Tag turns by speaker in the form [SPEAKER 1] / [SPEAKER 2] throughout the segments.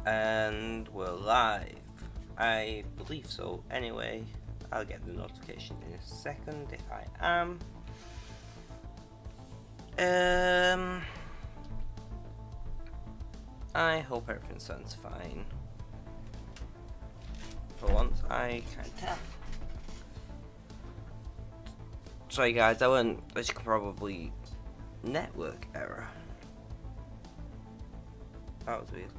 [SPEAKER 1] And we're live. I believe so. Anyway, I'll get the notification in a second if I am. I hope everything sounds fine. For once, I can't tell. Sorry guys, I went, as you can probably, network error. That was weird.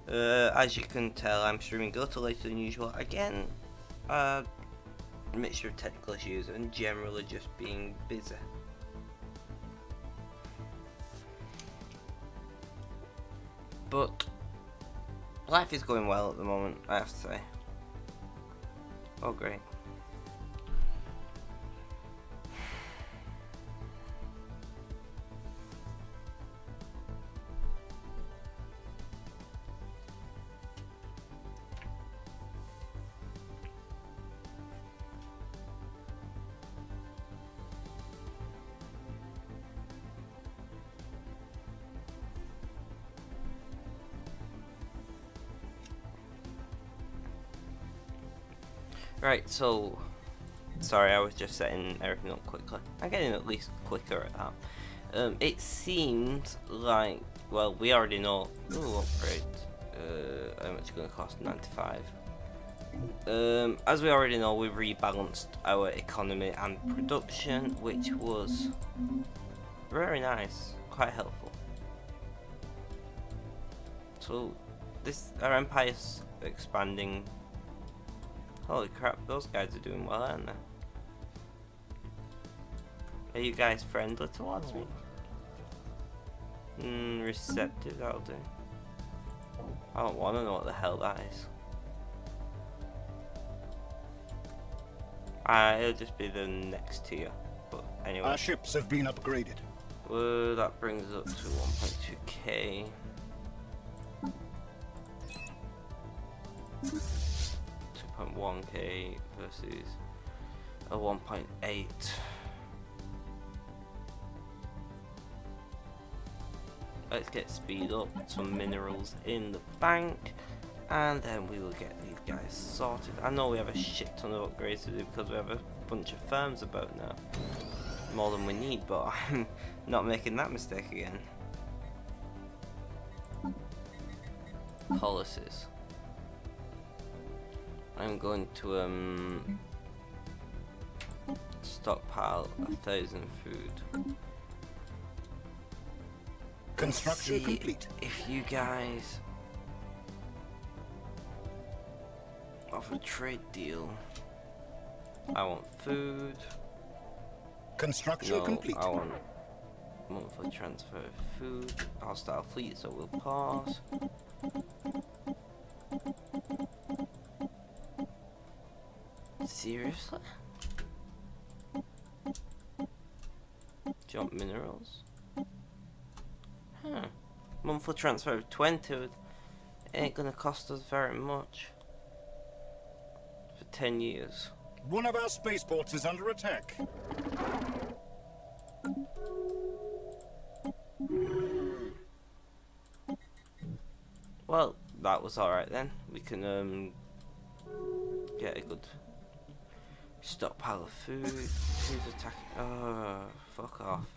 [SPEAKER 1] As you can tell, I'm streaming a little later than usual. Again, a mixture of technical issues and generally just being busy. But life is going well at the moment, I have to say. Oh great. Right, so sorry, I was just setting everything up quickly. I'm getting at least quicker at that. It seems like, well, we already know. Ooh, upgrade. How much it's going to cost? 95. As we already know, we've rebalanced our economy and production, which was very nice, quite helpful. So our empire's expanding. Holy crap, those guys are doing well, aren't they? Are you guys friendly towards me? Receptive, that'll do. I don't want to know what the hell that is. It'll just be the next tier, but anyway.
[SPEAKER 2] Our ships have been upgraded.
[SPEAKER 1] Well, that brings us up to 1.2k. 2.1k versus a 1.8. Let's get speed up, some minerals in the bank, and then we will get these guys sorted. I know we have a shit ton of upgrades to do because we have a bunch of firms about now. More than we need, but I'm not making that mistake again. Policies. I'm going to stockpile 1,000 food.
[SPEAKER 2] Construction complete.
[SPEAKER 1] If you guys offer a trade deal, I want food.
[SPEAKER 2] Construction complete.
[SPEAKER 1] I want monthly transfer of food. Hostile fleet, so we'll pause. Seriously? Do you want minerals? Huh. Monthly transfer of 20 ain't gonna cost us very much. For 10 years.
[SPEAKER 2] One of our spaceports is under attack.
[SPEAKER 1] Well, that was alright then. We can get a good stockpile of food. Who's attacking? Oh, fuck off.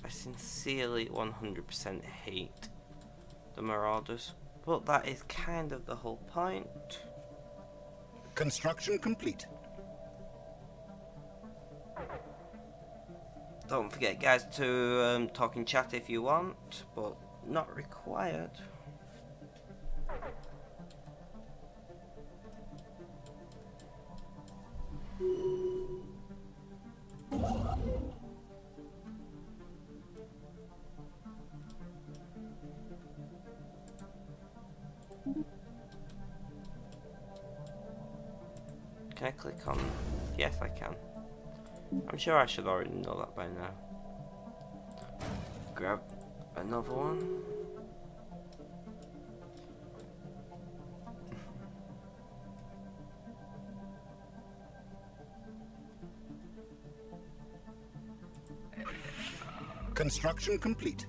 [SPEAKER 1] I sincerely 100% hate the Marauders, but that is kind of the whole point.
[SPEAKER 2] Construction complete.
[SPEAKER 1] Don't forget guys to talk in chat if you want, but not required. Can I click on? Yes, I can. I'm sure I should already know that by now. Grab another one.
[SPEAKER 2] Construction complete.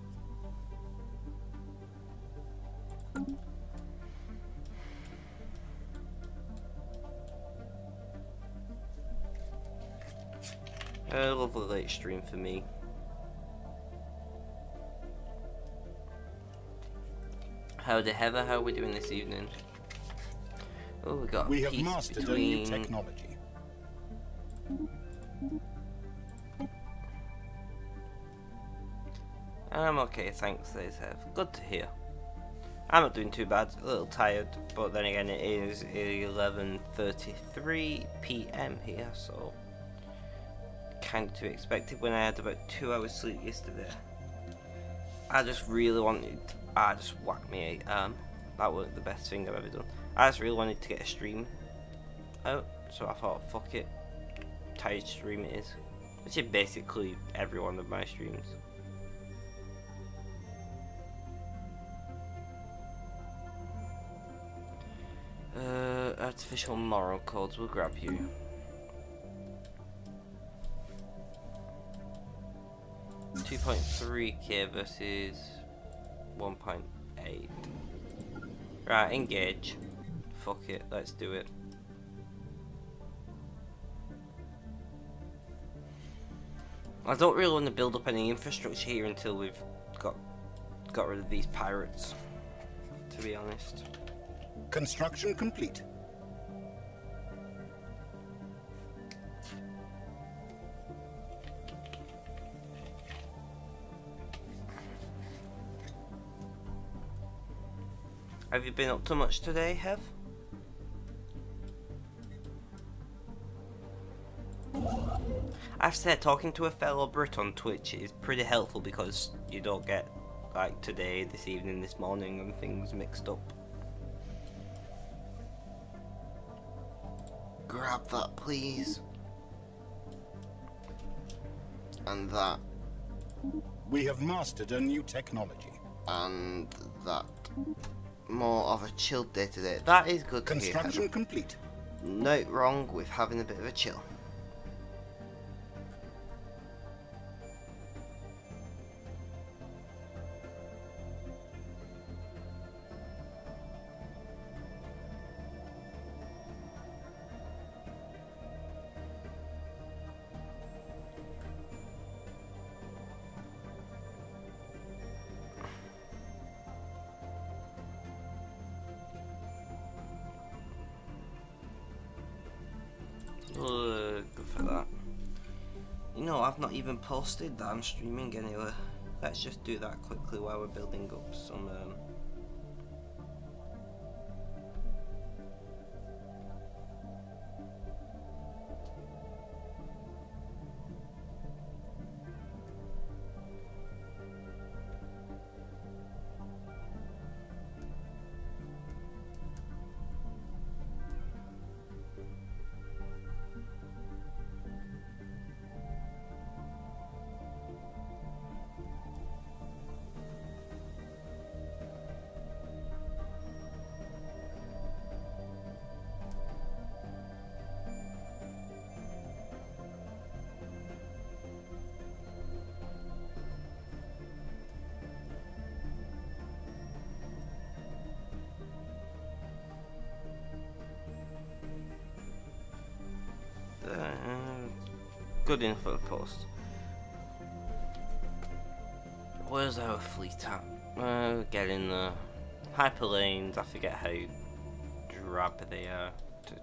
[SPEAKER 1] A lovely late stream for me. Howdy Heather, how are we doing this evening? Oh, we got a
[SPEAKER 2] We have
[SPEAKER 1] piece
[SPEAKER 2] mastered
[SPEAKER 1] between...
[SPEAKER 2] a new technology.
[SPEAKER 1] I'm okay, thanks, says Hev. Good to hear. I'm not doing too bad, a little tired, but then again it is 11:33 PM here, so kind of to be expected when I had about 2 hours sleep yesterday. I just really wanted, I just whacked me that wasn't the best thing I've ever done. I just really wanted to get a stream out, so I thought fuck it, tired stream it is, which is basically every one of my streams. Artificial moral codes will grab you. $2.3k versus 1.8. Right, engage. Fuck it, let's do it. I don't really want to build up any infrastructure here until we've got rid of these pirates, to be honest.
[SPEAKER 2] Construction complete.
[SPEAKER 1] Have you been up to much today, Hev? I've said talking to a fellow Brit on Twitch is pretty helpful because you don't get like today, this evening, this morning and things mixed up. Grab that please. And that.
[SPEAKER 2] We have mastered a new technology.
[SPEAKER 1] And that. More of a chilled day today. That is good to hear.
[SPEAKER 2] Construction complete.
[SPEAKER 1] No wrong with having a bit of a chill. Good for that. You know, I've not even posted that I'm streaming anyway. Let's just do that quickly while we're building up some good info post. Where's our fleet at? Getting the hyperlanes. I forget how drab they are to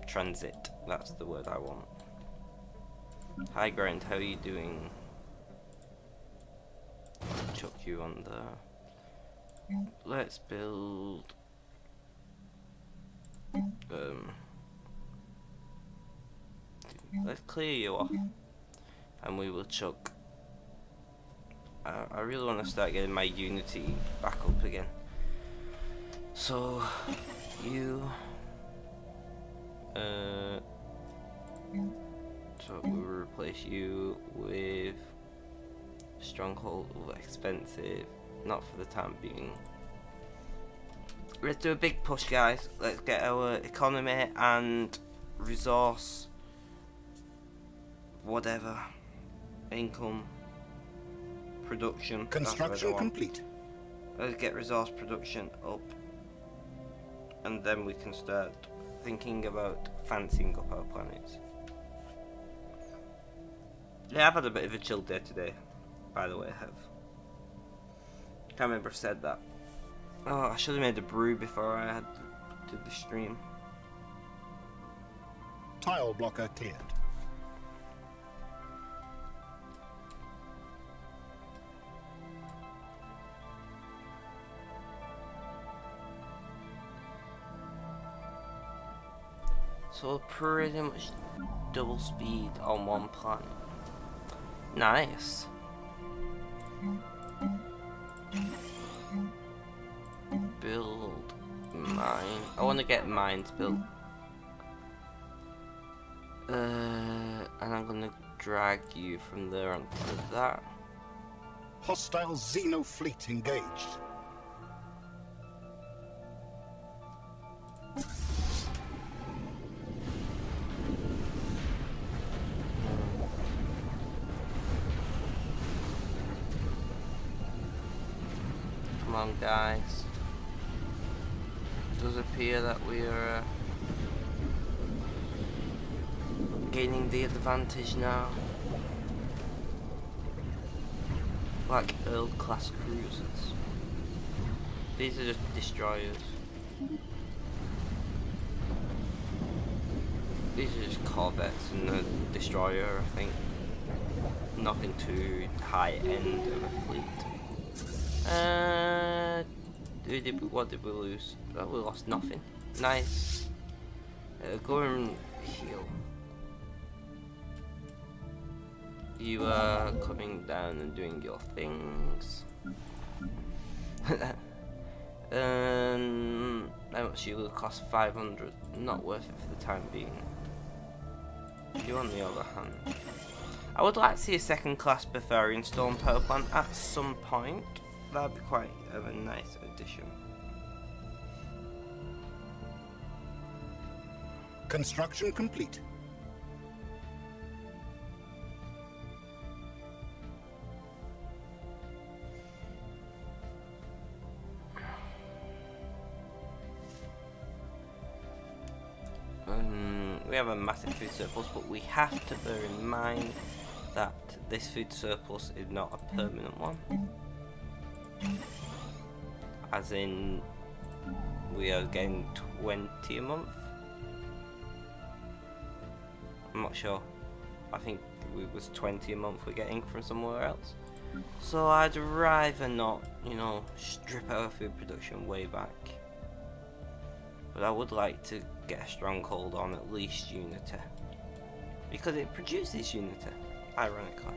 [SPEAKER 1] transit. That's the word I want. Hi Grant, how are you doing? Chuck you on there. Let's build. Let's clear you off, and we will chuck. I really want to start getting my Unity back up again. So you, so we'll replace you with Stronghold. Expensive, not for the time being. Let's do a big push, guys. Let's get our economy and resource, whatever, income, production.
[SPEAKER 2] Construction complete.
[SPEAKER 1] Let's get resource production up, and then we can start thinking about fancying up our planets. Yeah, I've had a bit of a chill day today, by the way. I have. Can't remember if I said that. Oh, I should have made a brew before I had to do the stream.
[SPEAKER 2] Tile blocker cleared.
[SPEAKER 1] So pretty much double speed on one planet. Nice. Build mine. I want to get mines built. And I'm gonna drag you from there onto that.
[SPEAKER 2] Hostile Xeno fleet engaged.
[SPEAKER 1] Come on, guys. It does appear that we are gaining the advantage now. Like Earl class cruisers. These are just destroyers. These are just corvettes and a destroyer, I think. Nothing too high end of a fleet. What did we lose? Oh, we lost nothing. Nice. Go and heal. You are coming down and doing your things. How much you will cost? 500. Not worth it for the time being. You on the other hand. I would like to see a second class Bavarian Storm power plant at some point. That'd be quite of a nice addition.
[SPEAKER 2] Construction complete.
[SPEAKER 1] We have a massive food surplus, but we have to bear in mind that this food surplus is not a permanent one. As in, we are getting 20 a month. I'm not sure. I think it was 20 a month we're getting from somewhere else. So I'd rather not, you know, strip our food production way back. But I would like to get a stronghold on at least Unity. Because it produces Unity, ironically.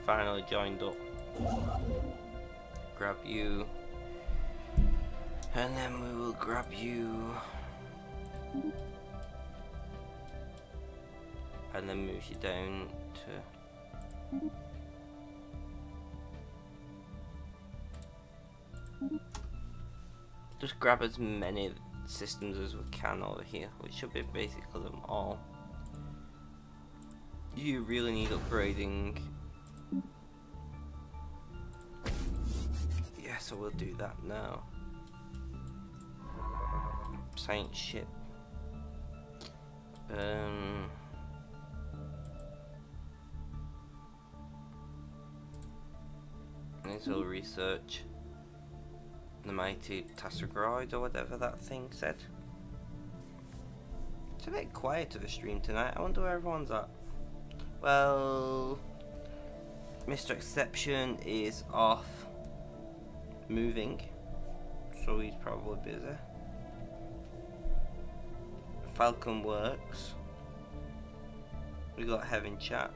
[SPEAKER 1] Finally joined up. Grab you. And then we will grab you. And then move you down to... Just grab as many systems as we can over here, which should be basically them all. You really need upgrading. Yeah, so we'll do that now. Science ship. This will research the mighty Tassagroid or whatever that thing said. It's a bit quiet to the stream tonight. I wonder where everyone's at. Well, Mr. Exception is off moving, so he's probably busy. Falcon works. We got Heaven chat.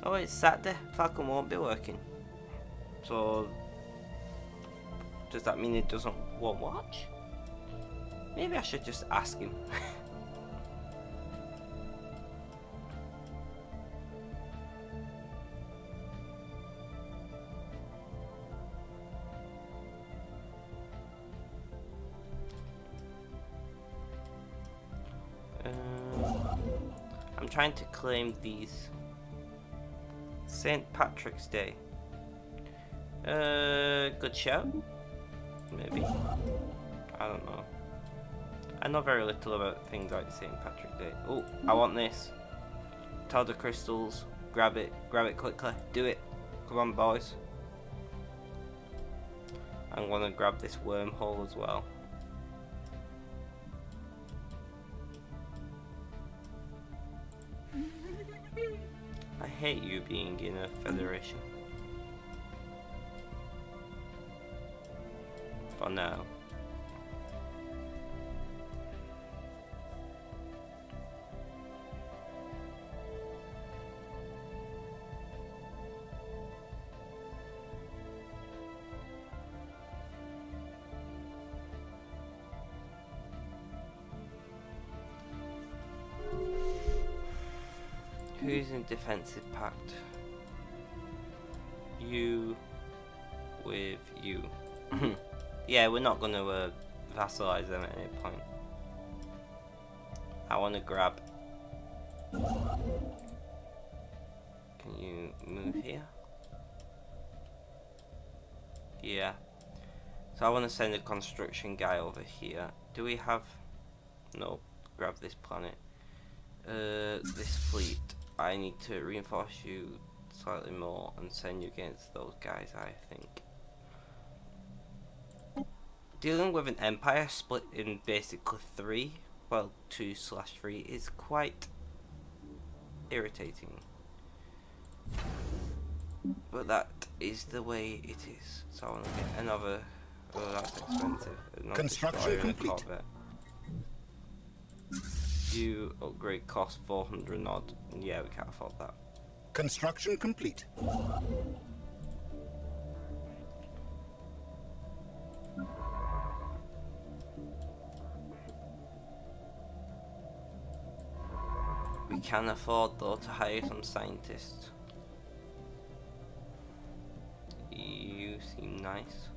[SPEAKER 1] Oh, it's Saturday. Falcon won't be working. So, does that mean it doesn't want watch? Maybe I should just ask him. I'm trying to claim these. St. Patrick's Day. Good shout. Maybe. I don't know. I know very little about things like St. Patrick's Day. Oh, I want this. Tell the crystals. Grab it. Grab it quickly. Do it. Come on, boys. I'm gonna grab this wormhole as well. I hate you being in a federation. For now. Who's in defensive pact? You with you. Yeah, we're not going to vassalize them at any point. I want to grab. Can you move here? Yeah. So I want to send a construction guy over here. Do we have? No. Grab this planet. This fleet. I need to reinforce you slightly more and send you against those guys, I think. Dealing with an empire split in basically 3, well 2/3, is quite irritating. But that is the way it is. So I want to get another. Oh, that's expensive. Another
[SPEAKER 2] Construction complete.
[SPEAKER 1] You upgrade cost 400 odd. Yeah, we can't afford that.
[SPEAKER 2] Construction complete.
[SPEAKER 1] We can afford though to hire some scientists. You seem nice.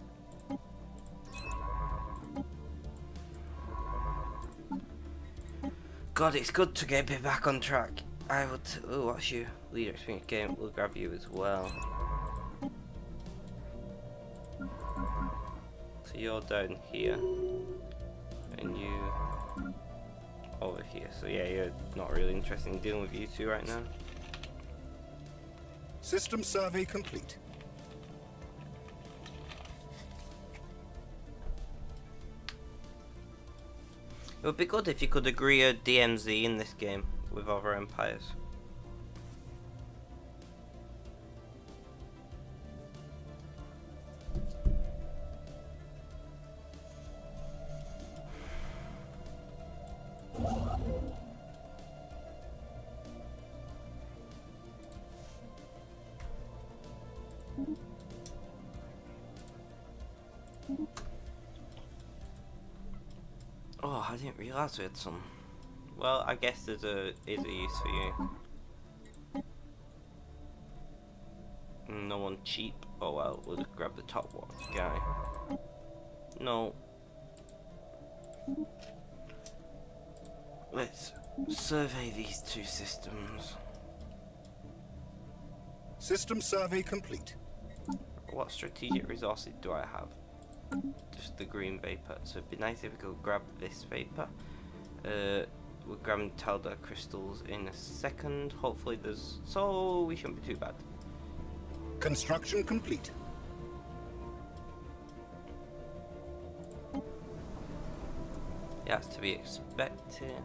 [SPEAKER 1] God, it's good to get a bit back on track. I would. Oh, what's you? Leader experience game. We'll grab you as well. So you're down here, and you over here. So yeah, you're not really interested in dealing with you two right now.
[SPEAKER 2] System survey complete.
[SPEAKER 1] It would be good if you could agree a DMZ in this game with other empires. Oh, I didn't realise we had some. Well, I guess there's a use for you. No one cheap. Oh well, we'll just grab the top one guy. No. Let's survey these two systems.
[SPEAKER 2] System survey complete.
[SPEAKER 1] What strategic resources do I have? Just the green vapor. So it'd be nice if we could grab this vapor. We're grabbing Telda crystals in a second. Hopefully there's. So we shouldn't be too bad.
[SPEAKER 2] Construction complete.
[SPEAKER 1] Yeah, that's to be expected.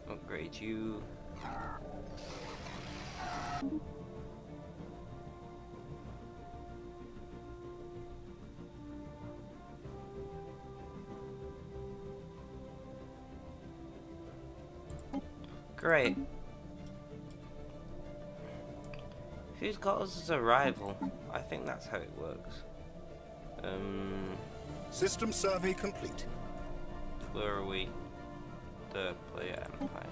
[SPEAKER 1] Upgrade you. Great. Who's got us as a rival? I think that's how it works.
[SPEAKER 2] System survey complete.
[SPEAKER 1] Where are we? The player empire.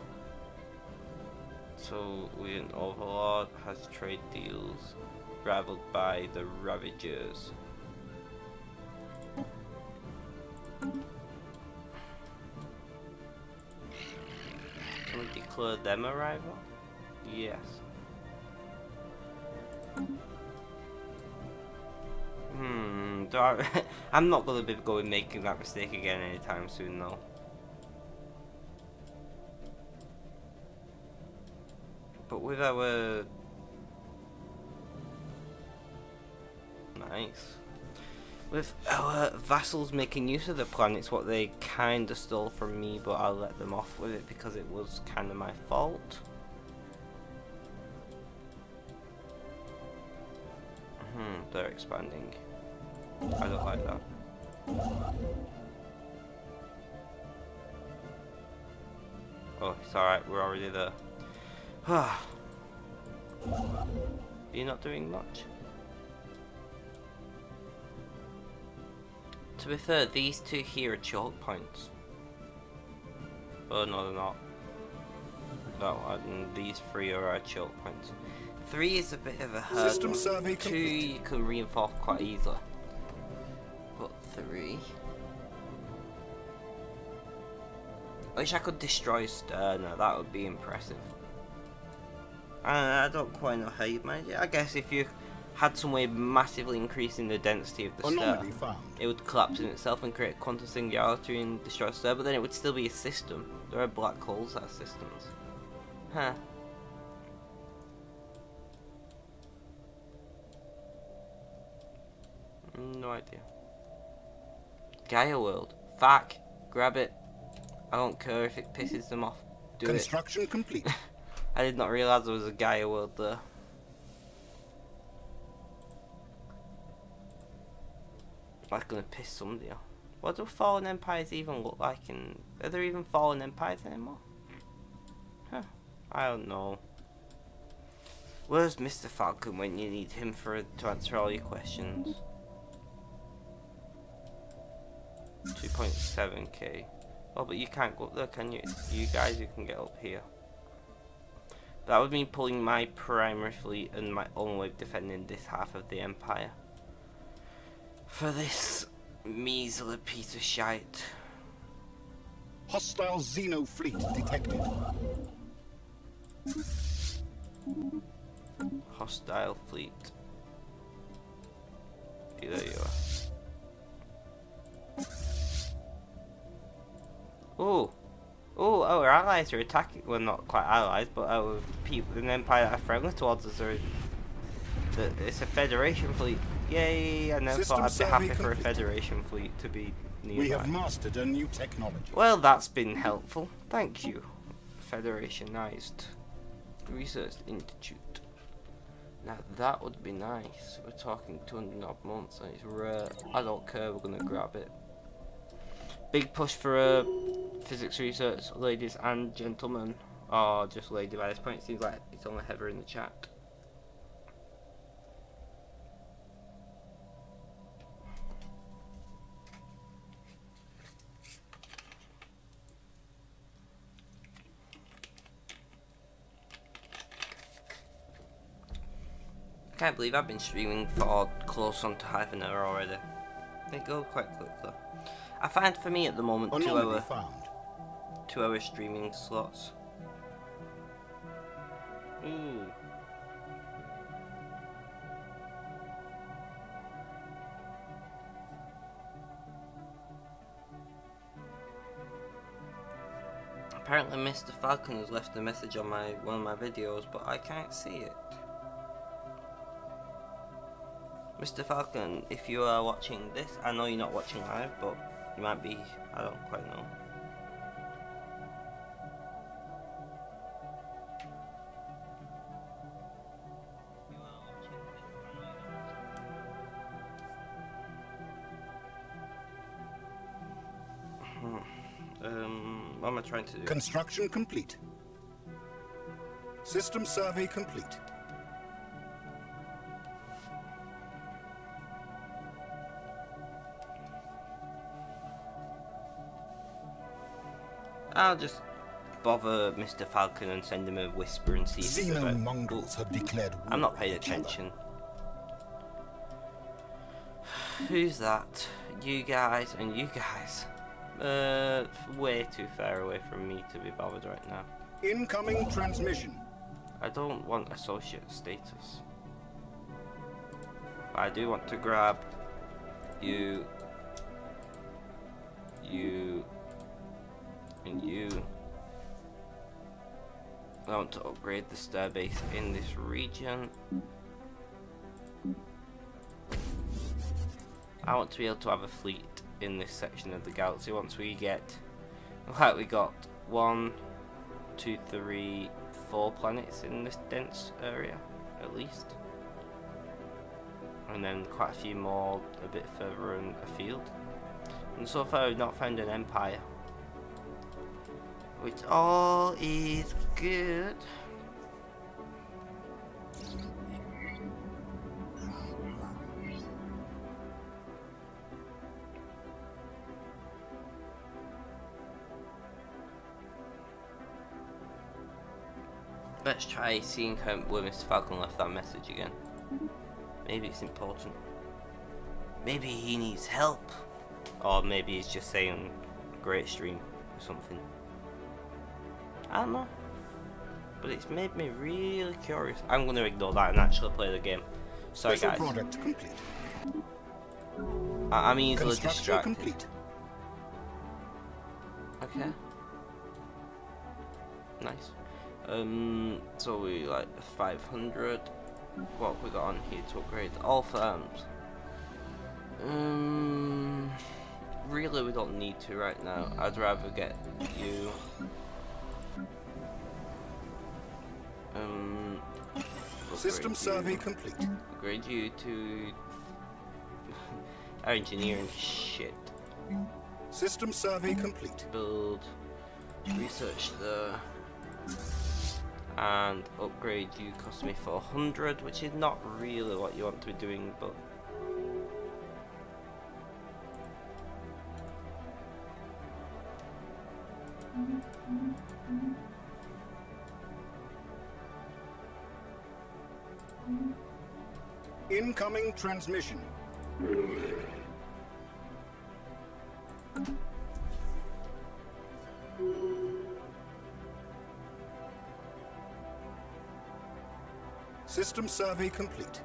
[SPEAKER 1] So we an overlord has trade deals rivaled by the Ravagers. Can we declare them a rival? Yes. I'm not going to be making that mistake again anytime soon, though. But with our... Nice. With our vassals making use of the planets, what they kinda stole from me, but I'll let them off with it because it was kinda my fault. They're expanding. I don't like that. Oh, it's alright, we're already there. You're not doing much. To be fair, these two here are choke points. Oh no, they're not. No, and these three are our choke points. 3 is a bit of a hurdle.
[SPEAKER 2] System survey
[SPEAKER 1] 2
[SPEAKER 2] complete.
[SPEAKER 1] you can reinforce quite easily. But 3... I wish I could destroy Sterna, that would be impressive. I don't quite know how you'd manage it. I guess if you had some way of massively increasing the density of the star, it would collapse in itself and create quantum singularity and destroy a star, but then it would still be a system. There are black holes as systems. Huh. No idea. Gaia World. Fuck. Grab it. I don't care if it pisses them off. Do
[SPEAKER 2] Construction complete.
[SPEAKER 1] I did not realise there was a Gaia World there. That's gonna piss somebody off. What do fallen empires even look like? And are there even fallen empires anymore? Huh. I don't know. Where's Mr. Falcon when you need him to answer all your questions? 2.7k. Oh, but you can't go up there, can you? You guys, you can get up here. That would mean pulling my primary fleet and my own way of defending this half of the empire. For this measly piece of shite.
[SPEAKER 2] Hostile Xeno fleet detected.
[SPEAKER 1] Hostile fleet. There you are. Oh, our allies are attacking. Well, not quite allies, but our people in the empire that are friendly towards us are. It's a Federation fleet. Yay! I never thought I'd be happy for a Federation fleet to be nearby.
[SPEAKER 2] We have mastered a new technology.
[SPEAKER 1] Well, that's been helpful. Thank you. Federationized Research Institute. Now that would be nice. We're talking 200 odd months and it's rare. I don't care, we're gonna grab it. Big push for physics research, ladies and gentlemen. Or just lady by this point, it seems like it's only Heather in the chat. I can't believe I've been streaming for close on to half an hour already. They go quite quickly. I find for me at the moment 2 hour streaming slots. Ooh. Apparently Mr. Falcon has left a message on one of my videos, but I can't see it. Mr. Falcon, if you are watching this, I know you're not watching live, but you might be, I don't quite know. What am I trying to do?
[SPEAKER 2] Construction complete. System survey complete.
[SPEAKER 1] I'll just bother Mr. Falcon and send him a whisper and see if he's
[SPEAKER 2] Xeno mongrels have declared war.
[SPEAKER 1] I'm not paying
[SPEAKER 2] on each other.
[SPEAKER 1] attention. Who's that? You guys and you guys. Way too far away from me to be bothered right now.
[SPEAKER 2] Incoming transmission.
[SPEAKER 1] I don't want associate status. I do want to grab you, and you. I want to upgrade the starbase in this region. I want to be able to have a fleet in this section of the galaxy once we get, like, we got 1, 2, 3, 4 planets in this dense area at least, and then quite a few more a bit further afield. And so far we've not found an empire, which all is good. Let's try seeing where Mr. Falcon left that message again. Maybe it's important. Maybe he needs help. Or maybe he's just saying great stream or something. I don't know. But it's made me really curious. I'm going to ignore that and actually play the game. Sorry guys.
[SPEAKER 2] Product complete.
[SPEAKER 1] I'm easily
[SPEAKER 2] Construction
[SPEAKER 1] distracted.
[SPEAKER 2] complete.
[SPEAKER 1] Okay. Nice. So we like 500. What have we got on here to upgrade? All firms. Really we don't need to right now. I'd rather get you.
[SPEAKER 2] System survey complete.
[SPEAKER 1] Upgrade you to our engineering shit.
[SPEAKER 2] System survey complete.
[SPEAKER 1] Build, research there, and upgrade you cost me 400, which is not really what you want to be doing, but
[SPEAKER 2] Incoming transmission. System survey complete.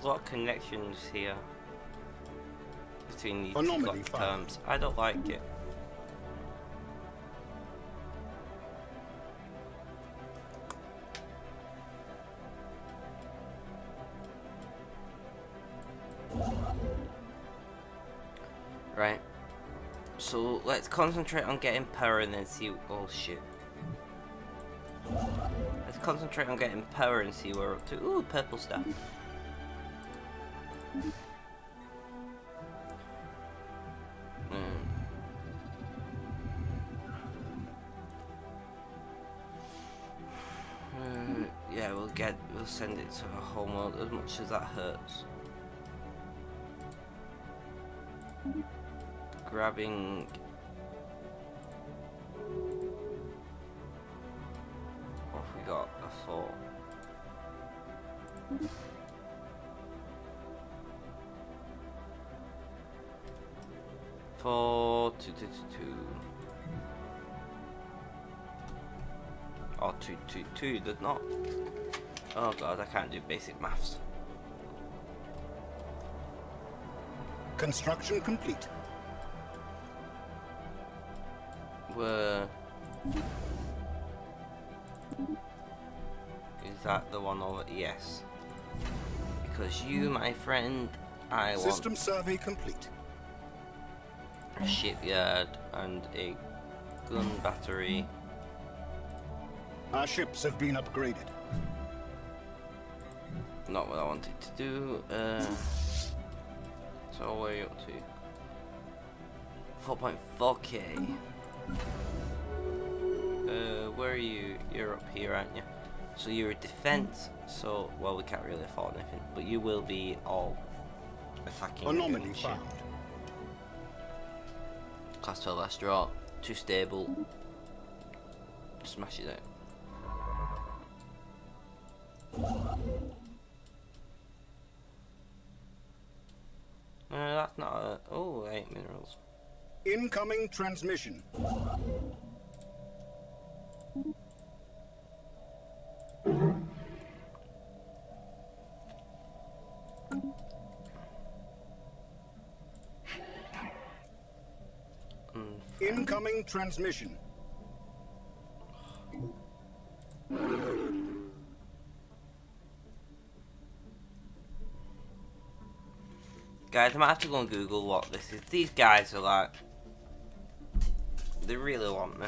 [SPEAKER 1] a lot of connections here between these
[SPEAKER 2] Anomaly
[SPEAKER 1] two
[SPEAKER 2] found.
[SPEAKER 1] terms. I don't like it. Right. So let's concentrate on getting power and then see. Oh shit. Let's concentrate on getting power and see where we're up to. Ooh, purple stuff. Yeah, we'll send it to our home world as much as that hurts. Grabbing what have we got? A 4. Four, 2, 2, 2, 2. Or 2, 2, 2, does not. Oh god, I can't do basic maths.
[SPEAKER 2] Construction complete.
[SPEAKER 1] Where is that the one over? Yes. Because you, my friend, I want
[SPEAKER 2] System survey complete.
[SPEAKER 1] a shipyard and a gun battery.
[SPEAKER 2] Our ships have been upgraded.
[SPEAKER 1] Not what I wanted to do. So where are you up to? 4.4k. Where are you? You're up here, aren't you? So you're a defense. So well, we can't really afford anything, but you will be all attacking.
[SPEAKER 2] Anomaly found.
[SPEAKER 1] Class 12 astronaut. Too stable. Smash it out. No, that's not a... Oh, 8 minerals.
[SPEAKER 2] Incoming transmission. Incoming transmission.
[SPEAKER 1] Guys, I might have to go and Google what this is. These guys are like... They really want me.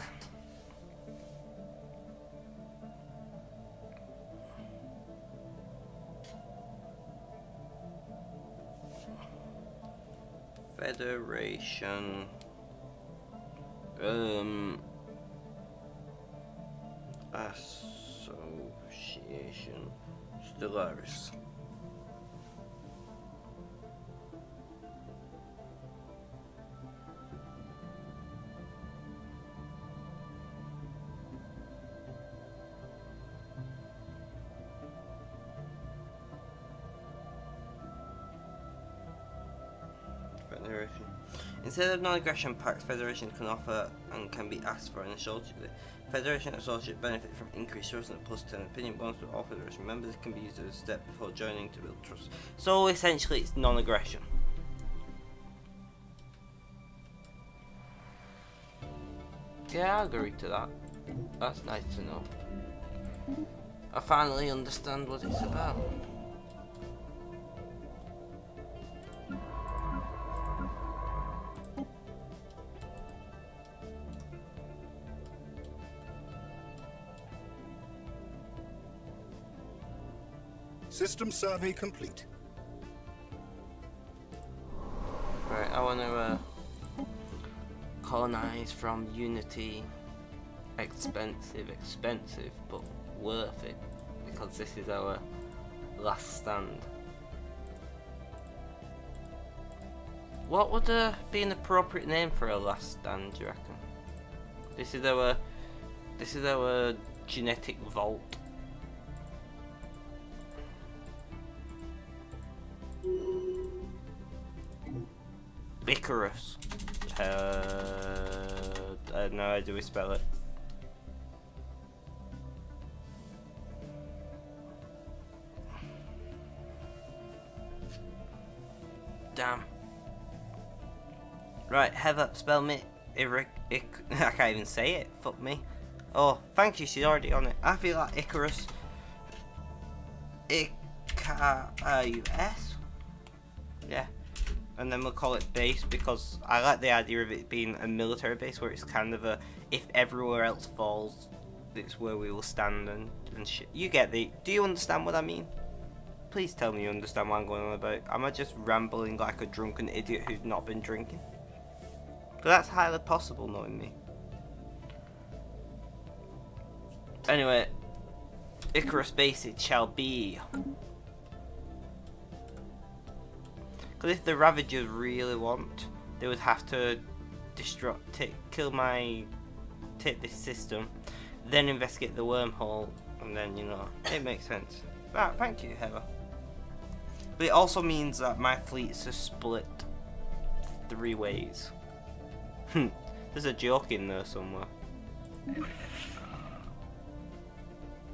[SPEAKER 1] Federation... Association Stellaris. Federation. Instead of non-aggression pacts, Federation can offer and can be asked for an associate. Federation associate benefit from increased trust and a plus 10 opinion bonus to all Federation members. Can be used as a step before joining to build trust. So essentially it's non-aggression. Yeah, I agree to that. That's nice to know. I finally understand what it's about.
[SPEAKER 2] System survey complete.
[SPEAKER 1] Right, I want to colonize from Unity. Expensive, but worth it, because this is our last stand. What would be an appropriate name for a last stand, do you reckon? This is our genetic vault. Icarus. I don't know how do we spell it. Damn. Right, Heather, spell me I can't even say it. Fuck me. Oh, thank you, she's already on it. I feel like Icarus. Icarus. Yeah. And then we'll call it base because I like the idea of it being a military base where it's kind of a, if everywhere else falls, it's where we will stand and shit. You get the, do you understand what I mean? Please tell me you understand what I'm going on about. Am I just rambling like a drunken idiot who's not been drinking? But that's highly possible knowing me. Anyway, Icarus base it shall be. Because if the Ravagers really want, they would have to take this system, then investigate the wormhole, and then, you know, it makes sense. Ah, thank you, Heather. But it also means that my fleets are split 3 ways. There's a joke in there somewhere.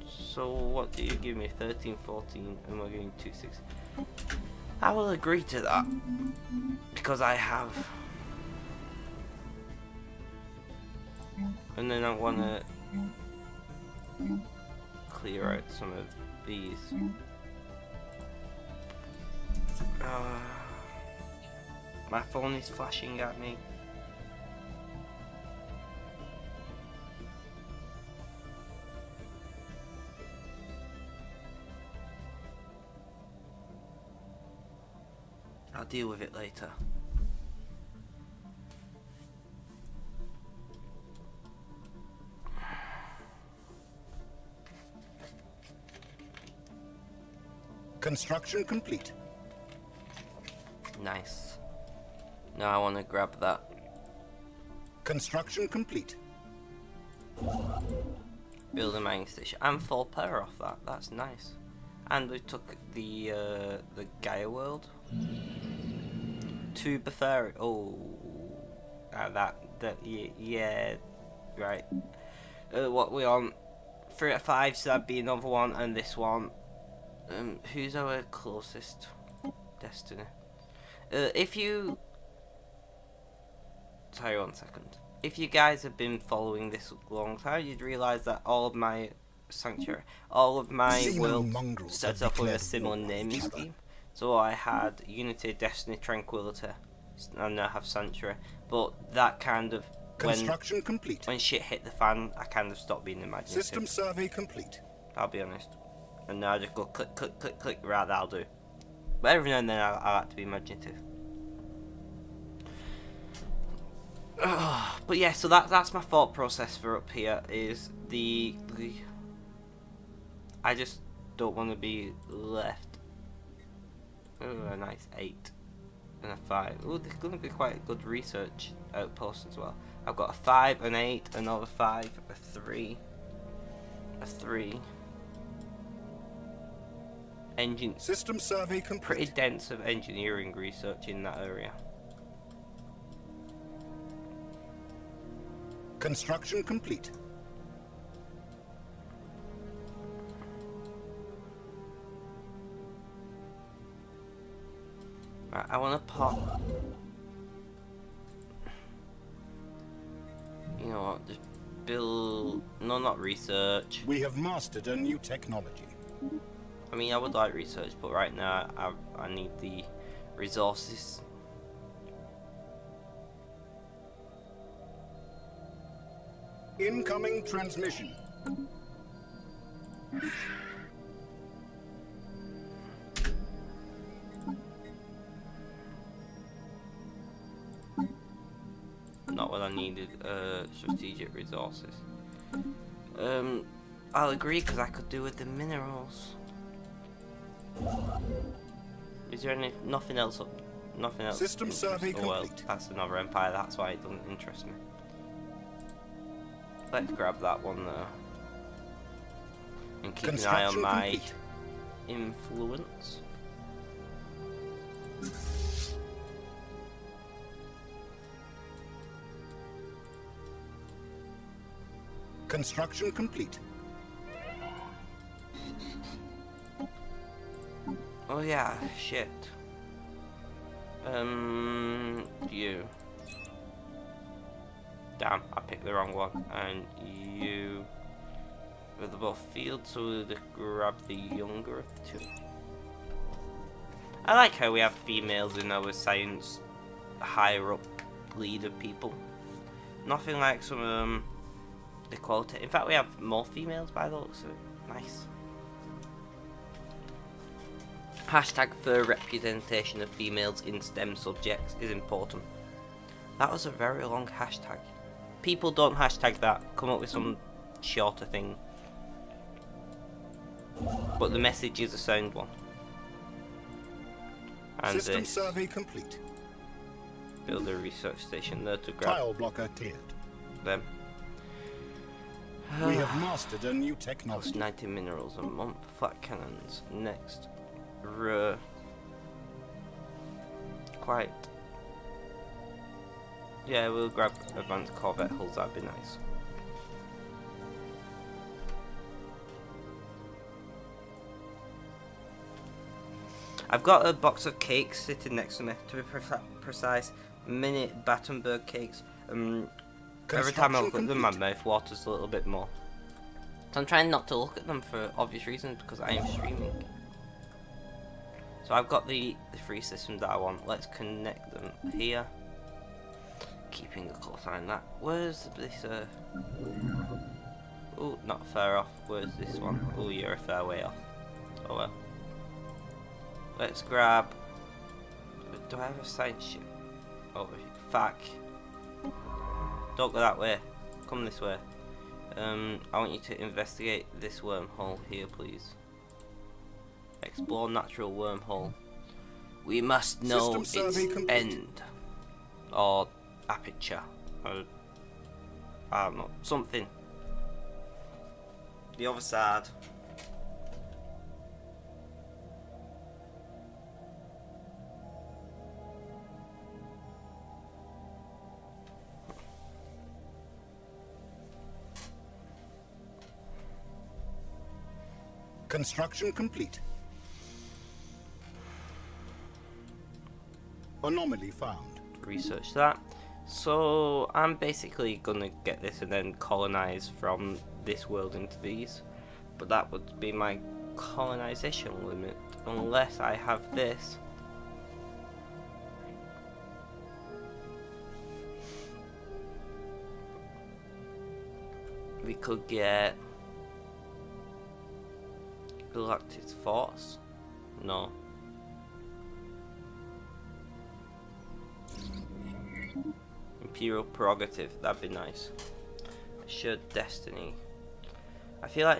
[SPEAKER 1] So what do you give me? 13, 14, and we're getting 2, 6. I will agree to that because I have, and then I want to clear out some of these. My phone is flashing at me. deal with it later.
[SPEAKER 2] Construction complete.
[SPEAKER 1] Nice. Now I want to grab that.
[SPEAKER 2] Construction complete.
[SPEAKER 1] Build a mining station and full power off that. That's nice. And we took the Gaia world to Bethary. Oh, yeah, right. What we on? 3 out of 5, so that'd be another one, and this one. Who's our closest destiny? If you... Sorry, 1 second. If you guys have been following this a long time, you'd realise that all of my sanctuary, all of my worlds started off with a similar naming scheme. So I had Unity, Destiny, Tranquility, and now I have Sanctuary. But that kind of...
[SPEAKER 2] Construction complete.
[SPEAKER 1] When shit hit the fan, I kind of stopped being imaginative.
[SPEAKER 2] System survey complete.
[SPEAKER 1] I'll be honest. And now I just go click, click, click, click. Right, that'll do. But every now and then I like to be imaginative. But yeah, so that's my thought process for up here. Is the I just don't want to be left. Oh, a nice 8 and a 5. Oh, there's going to be quite a good research outpost as well. I've got a 5, an 8, another 5, a 3, a 3. Engine
[SPEAKER 2] system survey complete.
[SPEAKER 1] Pretty dense of engineering research in that area.
[SPEAKER 2] Construction complete.
[SPEAKER 1] Right, I want to pop. You know what? Just build. No, not research.
[SPEAKER 2] We have mastered a new technology.
[SPEAKER 1] I mean, I would like research, but right now I need the resources.
[SPEAKER 2] Incoming transmission.
[SPEAKER 1] Not what I needed. Strategic resources. I'll agree because I could do with the minerals. Is there nothing else up? Nothing else.
[SPEAKER 2] System survey complete.
[SPEAKER 1] Well, that's another empire. That's why it doesn't interest me. Let's grab that one though, and keep an eye on my influence.
[SPEAKER 2] Construction complete.
[SPEAKER 1] Oh yeah, shit. You. Damn, I picked the wrong one. And you. They're both fields, so we'll just grab the younger of the two. I like how we have females in our science higher up leader people. Nothing like some equality. In fact, we have more females by the looks of it. Nice. Hashtag for representation of females in STEM subjects is important. That was a very long hashtag. People don't hashtag that. Come up with some shorter thing. But the message is a sound one. And
[SPEAKER 2] system survey complete.
[SPEAKER 1] Build a research station there to grab
[SPEAKER 2] tile blocker cleared.
[SPEAKER 1] Them.
[SPEAKER 2] We have mastered a new technology.
[SPEAKER 1] Plus 90 minerals a month. Flat cannons. Next. Quite. Yeah, we'll grab advanced corvette hulls. That'd be nice. I've got a box of cakes sitting next to me. To be precise, mini Battenberg cakes. Every time I look at them, my mouth waters a little bit more. So I'm trying not to look at them for obvious reasons because I am streaming. So I've got the three systems that I want. Let's connect them here. Keeping a close eye on that. Where's this? Oh, not far off. Where's this one? Oh, you're a fair way off. Oh well. Let's grab Do I have a science ship? Oh, fuck. Don't go that way. Come this way. I want you to investigate this wormhole here, please. Explore natural wormhole. We must know its end. Or aperture. Or, I don't know. Something. The other side.
[SPEAKER 2] Construction complete. Anomaly found.
[SPEAKER 1] Research that. So I'm basically gonna get this and then colonize from this world into these, but that would be my colonization limit unless I have this. We could get Galactic Force. No. Imperial Prerogative, that'd be nice. Assured Destiny. I feel like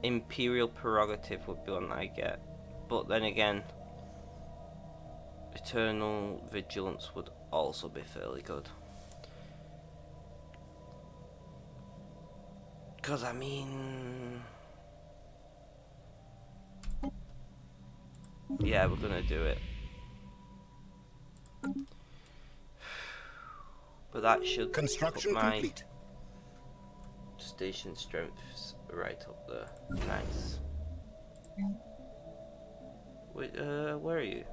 [SPEAKER 1] Imperial Prerogative would be one that I get. But then again, Eternal Vigilance would also be fairly good. Because I mean... yeah, we're gonna do it. But that should
[SPEAKER 2] construction
[SPEAKER 1] put my
[SPEAKER 2] complete.
[SPEAKER 1] Station strengths right up there. Nice. Wait, where are you?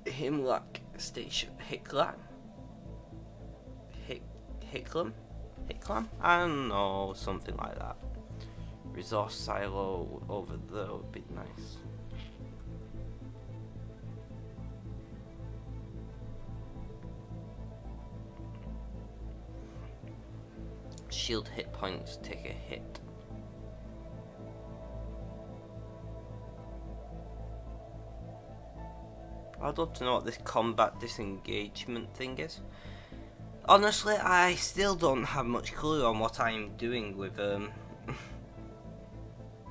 [SPEAKER 1] Himlock Station. Hiklam? Hiklam? I don't know, something like that. Resource silo over there would be nice. Shield hit points take a hit. I'd love to know what this combat disengagement thing is. Honestly, I still don't have much clue on what I'm doing with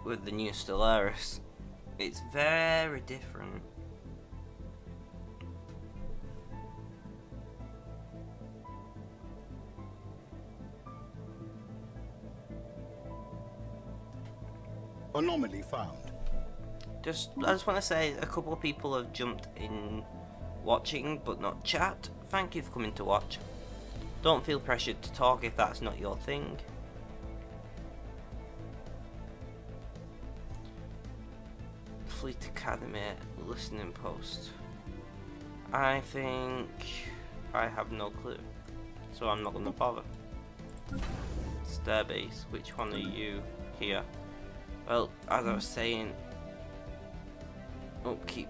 [SPEAKER 1] with the new Stellaris. It's very different.
[SPEAKER 2] Anomaly found.
[SPEAKER 1] I just want to say a couple of people have jumped in watching but not chat. Thank you for coming to watch. Don't feel pressured to talk if that's not your thing. Fleet Academy listening post. I think I have no clue, so I'm not gonna bother. Starbase, which one are you here? Well, as I was saying, upkeep.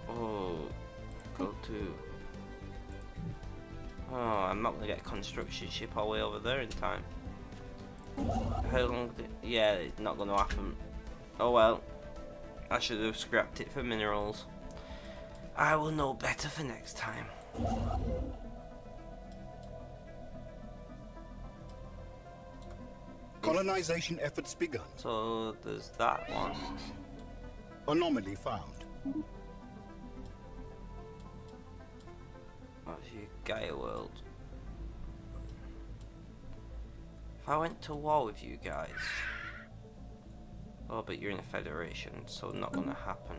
[SPEAKER 1] Oh, go to. Oh, I'm not gonna get a construction ship all the way over there in time. How long did... yeah, it's not gonna happen. Oh well. I should have scrapped it for minerals. I will know better for next time.
[SPEAKER 2] Colonization efforts begun.
[SPEAKER 1] So there's that one.
[SPEAKER 2] Anomaly found.
[SPEAKER 1] What's your Gaia world? If I went to war with you guys... oh, but you're in a federation, so not gonna happen.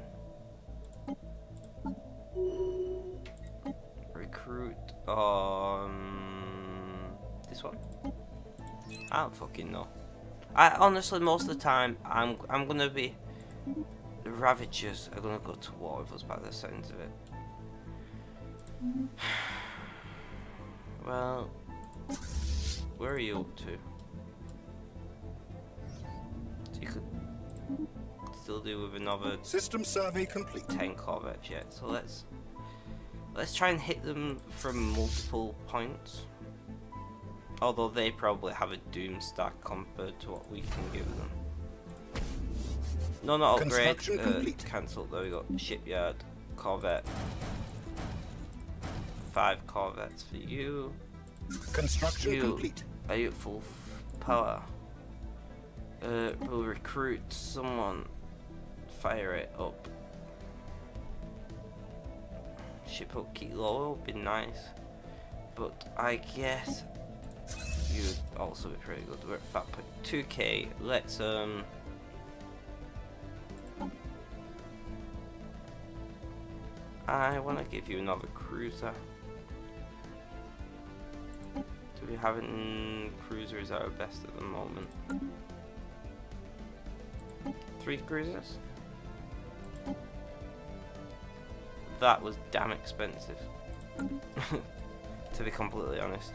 [SPEAKER 1] Recruit this one? I don't fucking know. I honestly, most of the time, I'm gonna be... the Ravagers are gonna go to war with us by the sounds of it. Well, where are you up to? So you could still do with another
[SPEAKER 2] system survey complete.
[SPEAKER 1] 10 corvettes yet. So let's Let's try and hit them from multiple points. Although they probably have a doom stack compared to what we can give them. No, not upgrade. Cancel. There we go. Shipyard. Corvette. 5 corvettes for you.
[SPEAKER 2] Construction complete.
[SPEAKER 1] Are you at full power? We'll recruit someone. Fire it up. Ship up Kilo would be nice. But I guess you'd also be pretty good. We're at fat 2k. Let's I want to give you another cruiser. Do we have cruisers at our best at the moment? 3 cruisers? That was damn expensive. To be completely honest.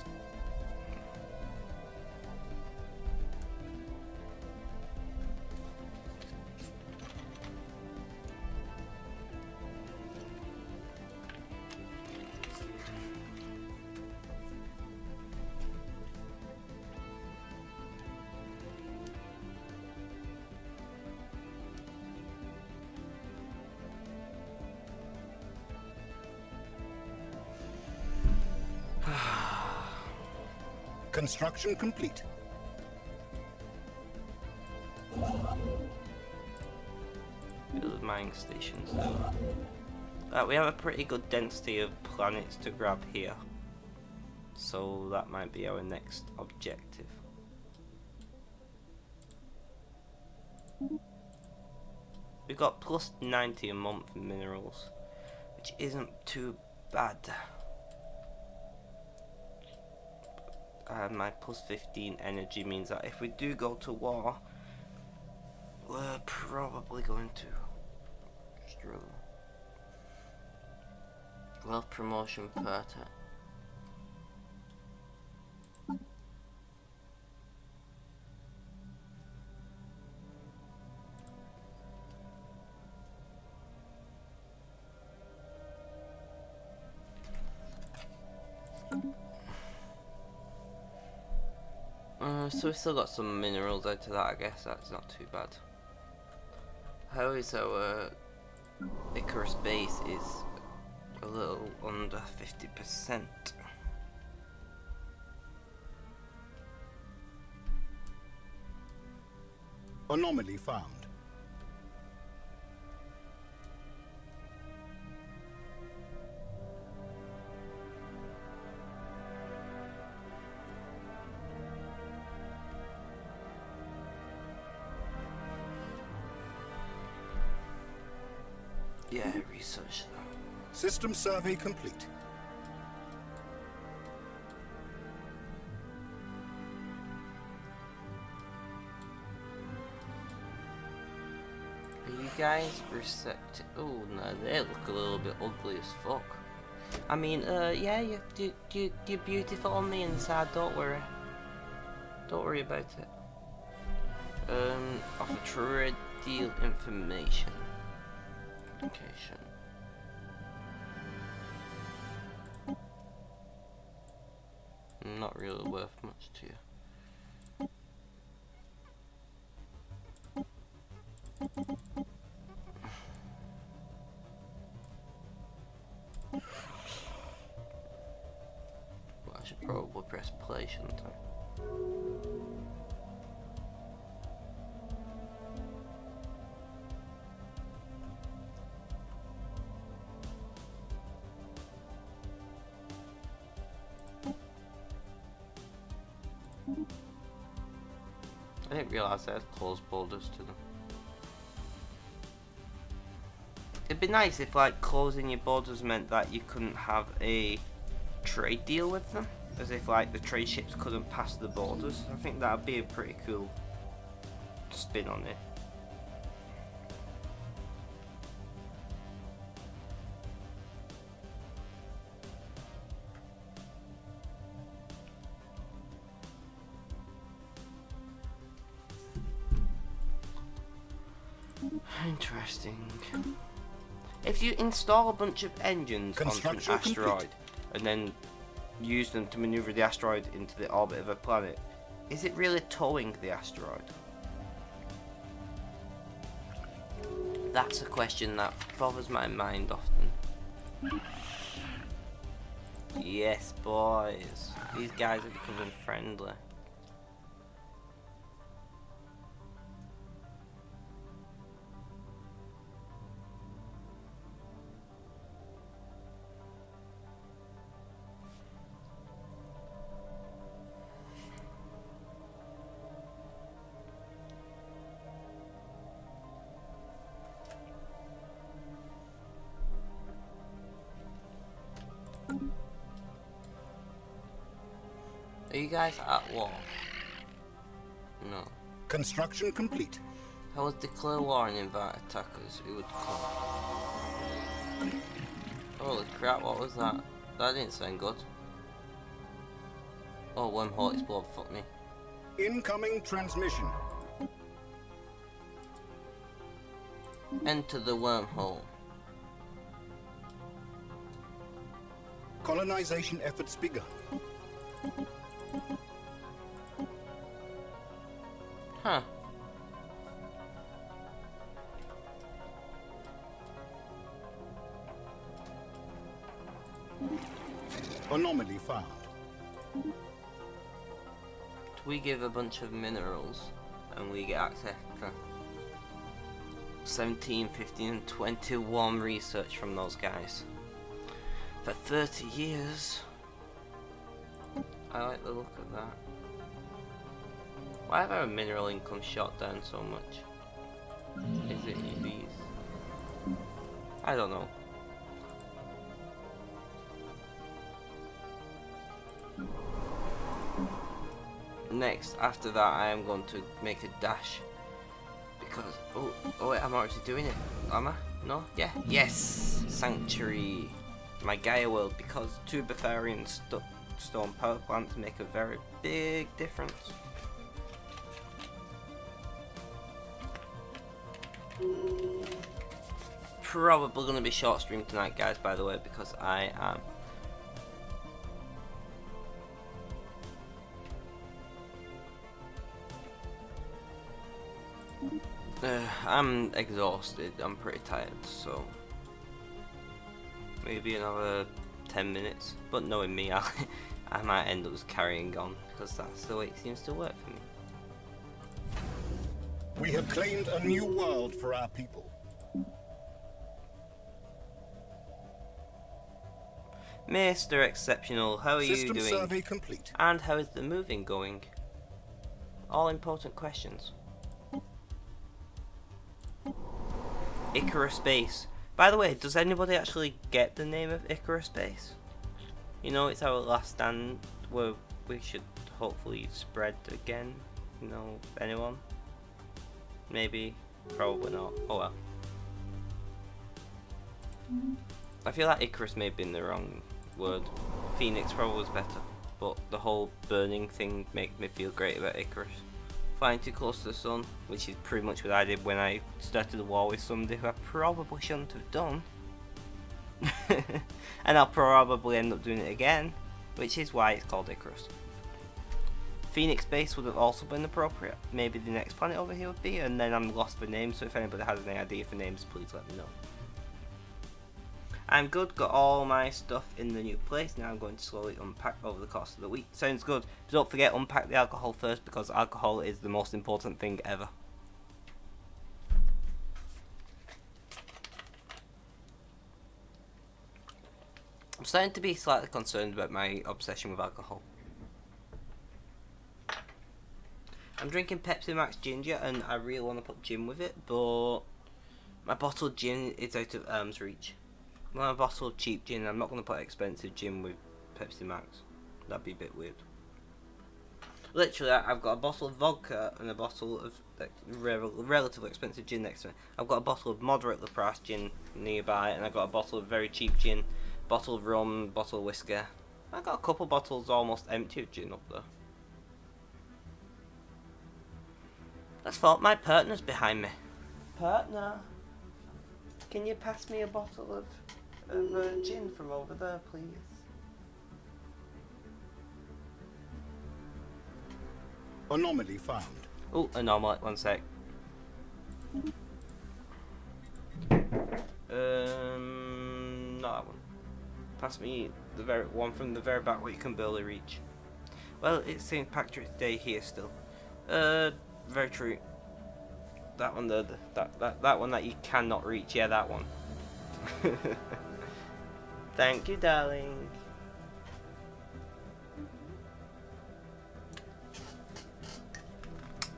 [SPEAKER 2] Construction complete.
[SPEAKER 1] Build mining stations though. We have a pretty good density of planets to grab here. So that might be our next objective. We've got plus 90 a month in minerals, which isn't too bad. My plus 15 energy means that if we do go to war, we're probably going to struggle. Wealth promotion per turn. So we've still got some minerals out to that, I guess that's not too bad. How is our Icarus base is a little under 50%.
[SPEAKER 2] Anomaly found.
[SPEAKER 1] Yeah, research.
[SPEAKER 2] System survey complete.
[SPEAKER 1] Are you guys receptive? Oh no, they look a little bit ugly as fuck. I mean, yeah, you're beautiful on the inside. Don't worry. Don't worry about it. Offer trade deal information. Location. Not really worth much to you. Well, I should probably press play, shouldn't I? I didn't realise they had closed borders to them. It'd be nice if like closing your borders meant that you couldn't have a trade deal with them. As if like the trade ships couldn't pass the borders. I think that would be a pretty cool spin on it. Interesting. If you install a bunch of engines onto an
[SPEAKER 2] Construction
[SPEAKER 1] asteroid
[SPEAKER 2] complete.
[SPEAKER 1] and then use them to maneuver the asteroid into the orbit of a planet, is it really towing the asteroid? That's a question that bothers my mind often. Yes, boys. These guys are becoming friendly. Are you guys at war? No.
[SPEAKER 2] Construction complete.
[SPEAKER 1] I would declare war and invite attackers who would come. Holy crap, what was that? That didn't sound good. Oh, wormhole explode, fuck me.
[SPEAKER 2] Incoming transmission.
[SPEAKER 1] Enter the wormhole.
[SPEAKER 2] Colonization efforts begun.
[SPEAKER 1] Huh.
[SPEAKER 2] Anomaly found.
[SPEAKER 1] We give a bunch of minerals and we get access to 17, 15 and 21 research from those guys for 30 years. I like the look of that. Why have our mineral income shot down so much? Is it EVs? I don't know. Next, after that, I am going to make a dash because oh wait, I'm already doing it. Am I? No? Yeah. Yes. Sanctuary, my Gaia world, because two Betharian stone power plants make a very big difference. Probably going to be short stream tonight, guys, by the way, because I am I'm exhausted. I'm pretty tired, so maybe another 10 minutes, but knowing me, I might end up just carrying on because that's the way it seems to work for me.
[SPEAKER 2] We have claimed a new world for our people.
[SPEAKER 1] Mr. Exceptional, how are you
[SPEAKER 2] System
[SPEAKER 1] doing?
[SPEAKER 2] survey complete.
[SPEAKER 1] And how is the moving going? All important questions. Icarus Base. By the way, does anybody actually get the name of Icarus Base? You know, it's our last stand where we should hopefully spread again. You know, anyone? Maybe, probably not. Oh well. I feel like Icarus may have been the wrong word. Phoenix probably was better, but the whole burning thing made me feel great about Icarus. Flying too close to the sun, which is pretty much what I did when I started the war with somebody who I probably shouldn't have done. And I'll probably end up doing it again, which is why it's called Icarus. Phoenix Base would have also been appropriate. Maybe the next planet over here would be, and then I'm lost for names, so if anybody has any idea for names, please let me know. I'm good, got all my stuff in the new place. Now I'm going to slowly unpack over the course of the week. Sounds good. But don't forget, unpack the alcohol first, because alcohol is the most important thing ever. I'm starting to be slightly concerned about my obsession with alcohol. I'm drinking Pepsi Max Ginger, and I really want to put gin with it, but my bottled gin is out of arm's reach. When I bottle of cheap gin, I'm not going to put expensive gin with Pepsi Max. That'd be a bit weird. Literally, I've got a bottle of vodka and a bottle of relatively expensive gin next to me. I've got a bottle of moderately priced gin nearby, and I've got a bottle of very cheap gin, bottle of rum, bottle of whiskey. I've got a couple bottles almost empty of gin up there. Let's thought my partner's behind me. Partner! Can you pass me a bottle of gin from over there, please?
[SPEAKER 2] Anomaly found.
[SPEAKER 1] Oh, anomaly. One sec. Not that one. Pass me the very one from the very back where you can barely reach. Well, it's St. Patrick's Day here still. Very true. That one, that one that you cannot reach. Yeah, that one. Thank you, darling.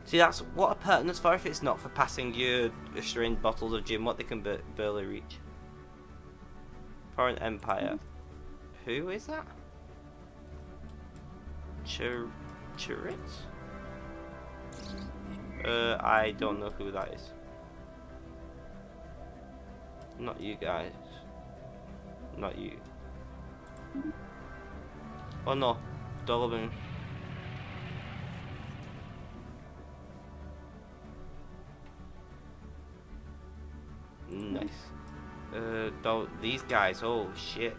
[SPEAKER 1] See, that's what a pertinence for if it's not for passing your restrained bottles of gin, what they can barely reach. Foreign Empire. Who is that? Chirrit? I don't know who that is. Not you guys. Not you. Oh no, Donovan. Nice. These guys, oh shit.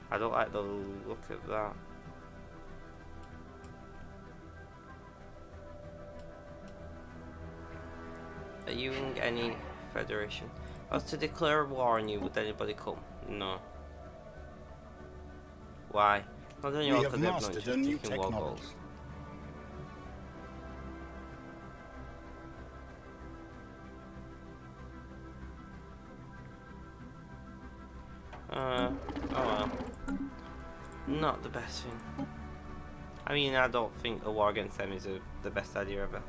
[SPEAKER 1] I don't like the look of that. Are you in any federation? I was to declare war on you, would anybody come? No. Why? Not only
[SPEAKER 2] We
[SPEAKER 1] because
[SPEAKER 2] have
[SPEAKER 1] they have no
[SPEAKER 2] mastered
[SPEAKER 1] interest
[SPEAKER 2] a
[SPEAKER 1] in
[SPEAKER 2] new
[SPEAKER 1] taking war
[SPEAKER 2] technology.
[SPEAKER 1] goals. Oh well. Not the best thing. I mean, I don't think a war against them is the best idea ever.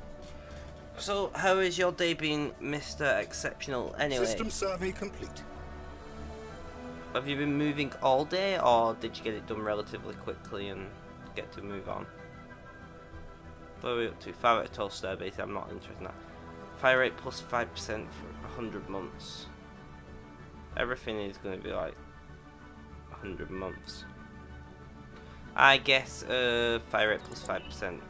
[SPEAKER 1] So, how has your day been, Mr. Exceptional? Anyway,
[SPEAKER 2] System survey complete.
[SPEAKER 1] have you been moving all day, or did you get it done relatively quickly and get to move on? What are we up to? 5 out of 12 star base, I'm not interested in that. Fire rate plus 5% for 100 months. Everything is going to be like 100 months. I guess fire rate plus 5%.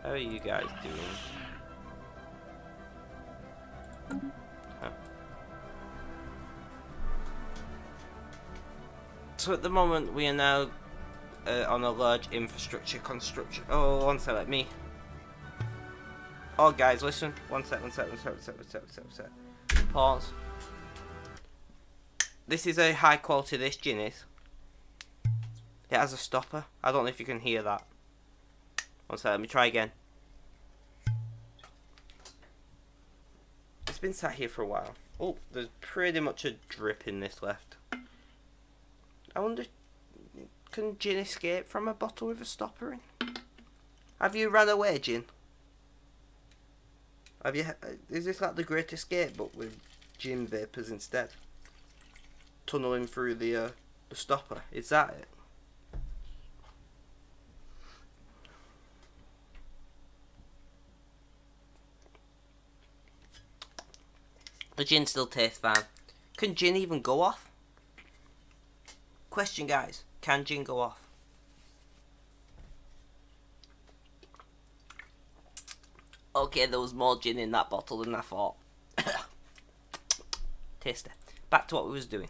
[SPEAKER 1] How are you guys doing? Huh. So at the moment we are now on a large infrastructure construction. Oh, one sec, let me. Oh, guys, listen. One sec. Pause. This is a high quality. This gin is. It has a stopper. I don't know if you can hear that. One sec, let me try again. It's been sat here for a while. Oh, there's pretty much a drip in this left. I wonder, can gin escape from a bottle with a stopper in? Have you ran away, gin? Have you? Is this like the Great Escape, but with gin vapors instead? Tunneling through the stopper. Is that it? The gin still tastes fine. Can gin even go off? Question, guys. Can gin go off? Okay, there was more gin in that bottle than I thought. Tasty. Back to what we was doing.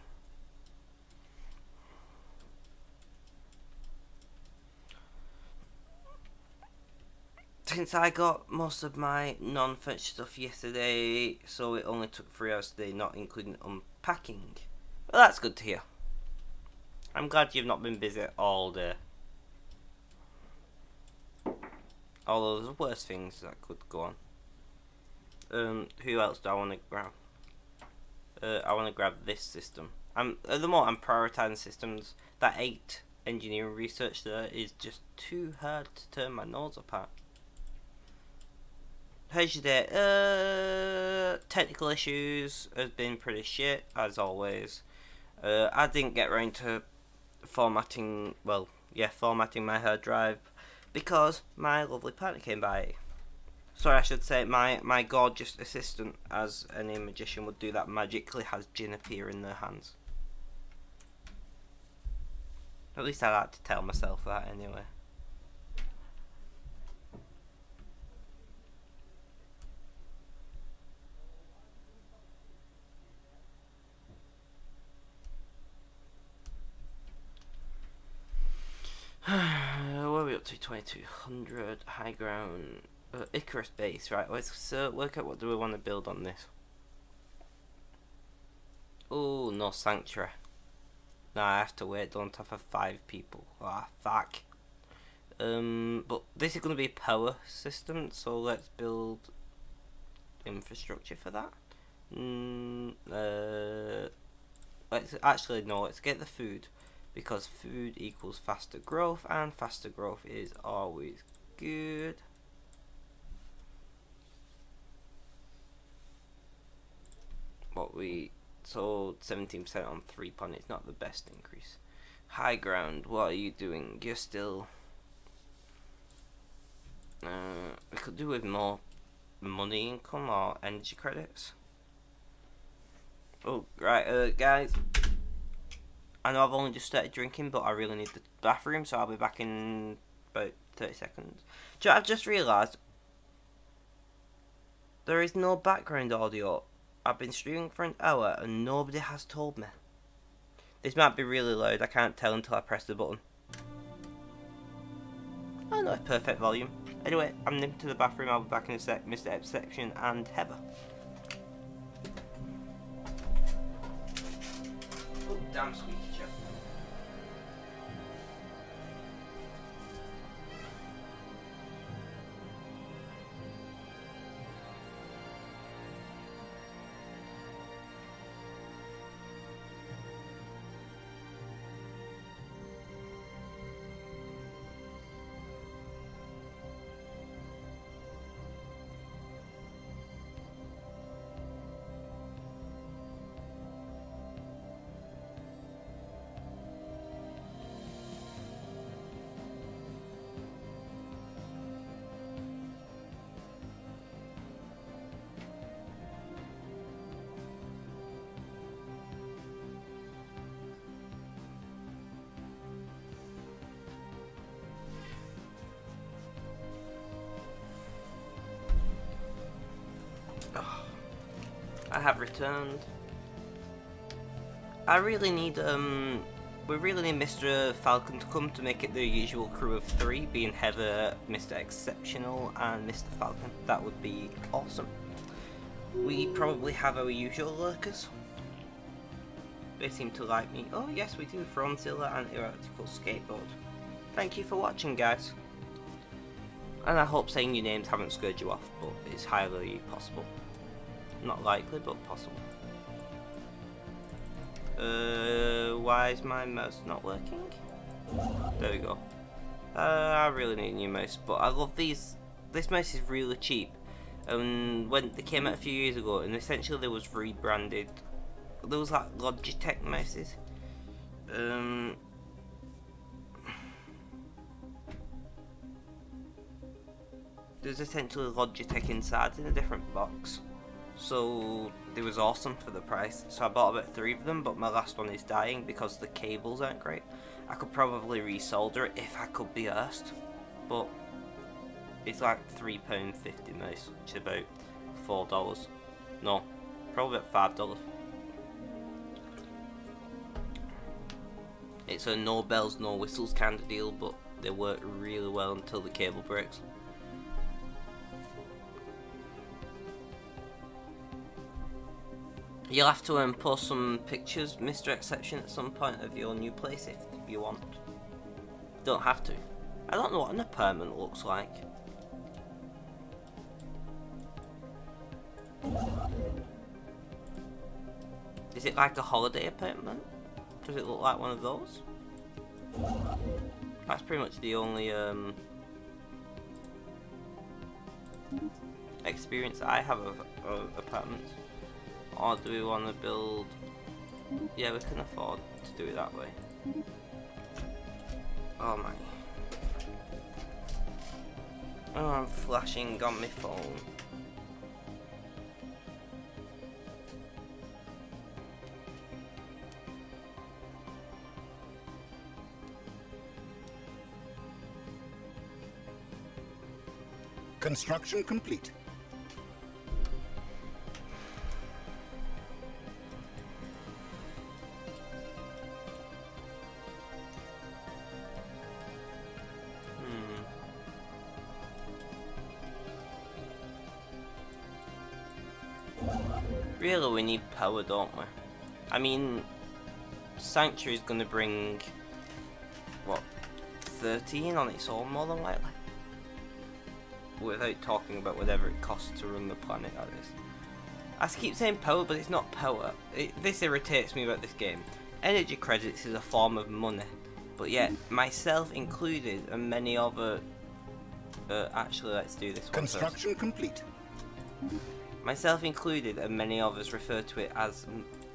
[SPEAKER 1] Since I got most of my non-furniture stuff yesterday, so it only took 3 hours today, not including unpacking. Well, that's good to hear. I'm glad you've not been busy all day. Although there's worse things that could go on. Who else do I want to grab? I want to grab this system. At the moment I'm prioritising systems. That 8 engineering research there is just too hard to turn my nose up at. How's your day? Technical issues has been pretty shit, as always. I didn't get around to formatting, well, yeah, formatting my hard drive because my lovely partner came by. Sorry, I should say my gorgeous assistant, as any magician would do, that magically has gin appear in their hands. At least I like to tell myself that anyway. 2200 high ground. Icarus base, right? Let's work out what do we want to build on this. Oh, no sanctuary. Nah, I have to wait, don't I, for 5 people. Ah, fuck. But this is going to be a power system, so let's build infrastructure for that. Let's get the food, because food equals faster growth, and faster growth is always good. So 17% on 3 planets, not the best increase. High ground, what are you doing? You're still... we could do with more money income or energy credits. Oh, right, guys. I know I've only just started drinking, but I really need the bathroom, so I'll be back in about 30 seconds. I've just realised there is no background audio. I've been streaming for an hour and nobody has told me. This might be really loud, I can't tell until I press the button. Oh no, perfect volume. Anyway, I'm nipping to the bathroom, I'll be back in a sec. Mr. Exception and Heather. Oh, damn squeaky chair. I have returned. I really need, we really need Mr. Falcon to come to make it the usual crew of 3, being Heather, Mr. Exceptional, and Mr. Falcon. That would be awesome. We probably have our usual lurkers. They seem to like me. Oh yes, we do. Fronzilla and Erratical Skateboard. Thank you for watching, guys. And I hope saying your names haven't scared you off, but it's highly possible. Not likely, but possible. Why is my mouse not working? There we go. I really need a new mouse, but I love these. This mouse is really cheap. And when they came out a few years ago, and essentially they was rebranded. There was like Logitech mouses. There's essentially Logitech inside in a different box. So it was awesome for the price. So I bought about 3 of them, but my last one is dying because the cables aren't great. I could probably resolder it if I could be arsed, but it's like £3.50 mouse, which is about $4. No, probably about $5. It's a no bells, no whistles kind of deal, but they work really well until the cable breaks. You'll have to post some pictures, Mr. Exception, at some point of your new place if you want. Don't have to. I don't know what an apartment looks like. Is it like a holiday apartment? Does it look like one of those? That's pretty much the only experience I have of apartments. Or do we want to build... Yeah, we can afford to do it that way. Oh my. Oh, I'm flashing on my phone.
[SPEAKER 2] Construction complete.
[SPEAKER 1] Really, we need power, don't we? I mean, Sanctuary's gonna bring, what, 13 on its own, more than likely? Without talking about whatever it costs to run the planet, that is. I keep saying power, but it's not power. This irritates me about this game. Energy credits is a form of money, but yet, myself included, and many other... actually, let's do this one
[SPEAKER 2] Construction
[SPEAKER 1] first.
[SPEAKER 2] complete.
[SPEAKER 1] Myself included, and many others refer to it as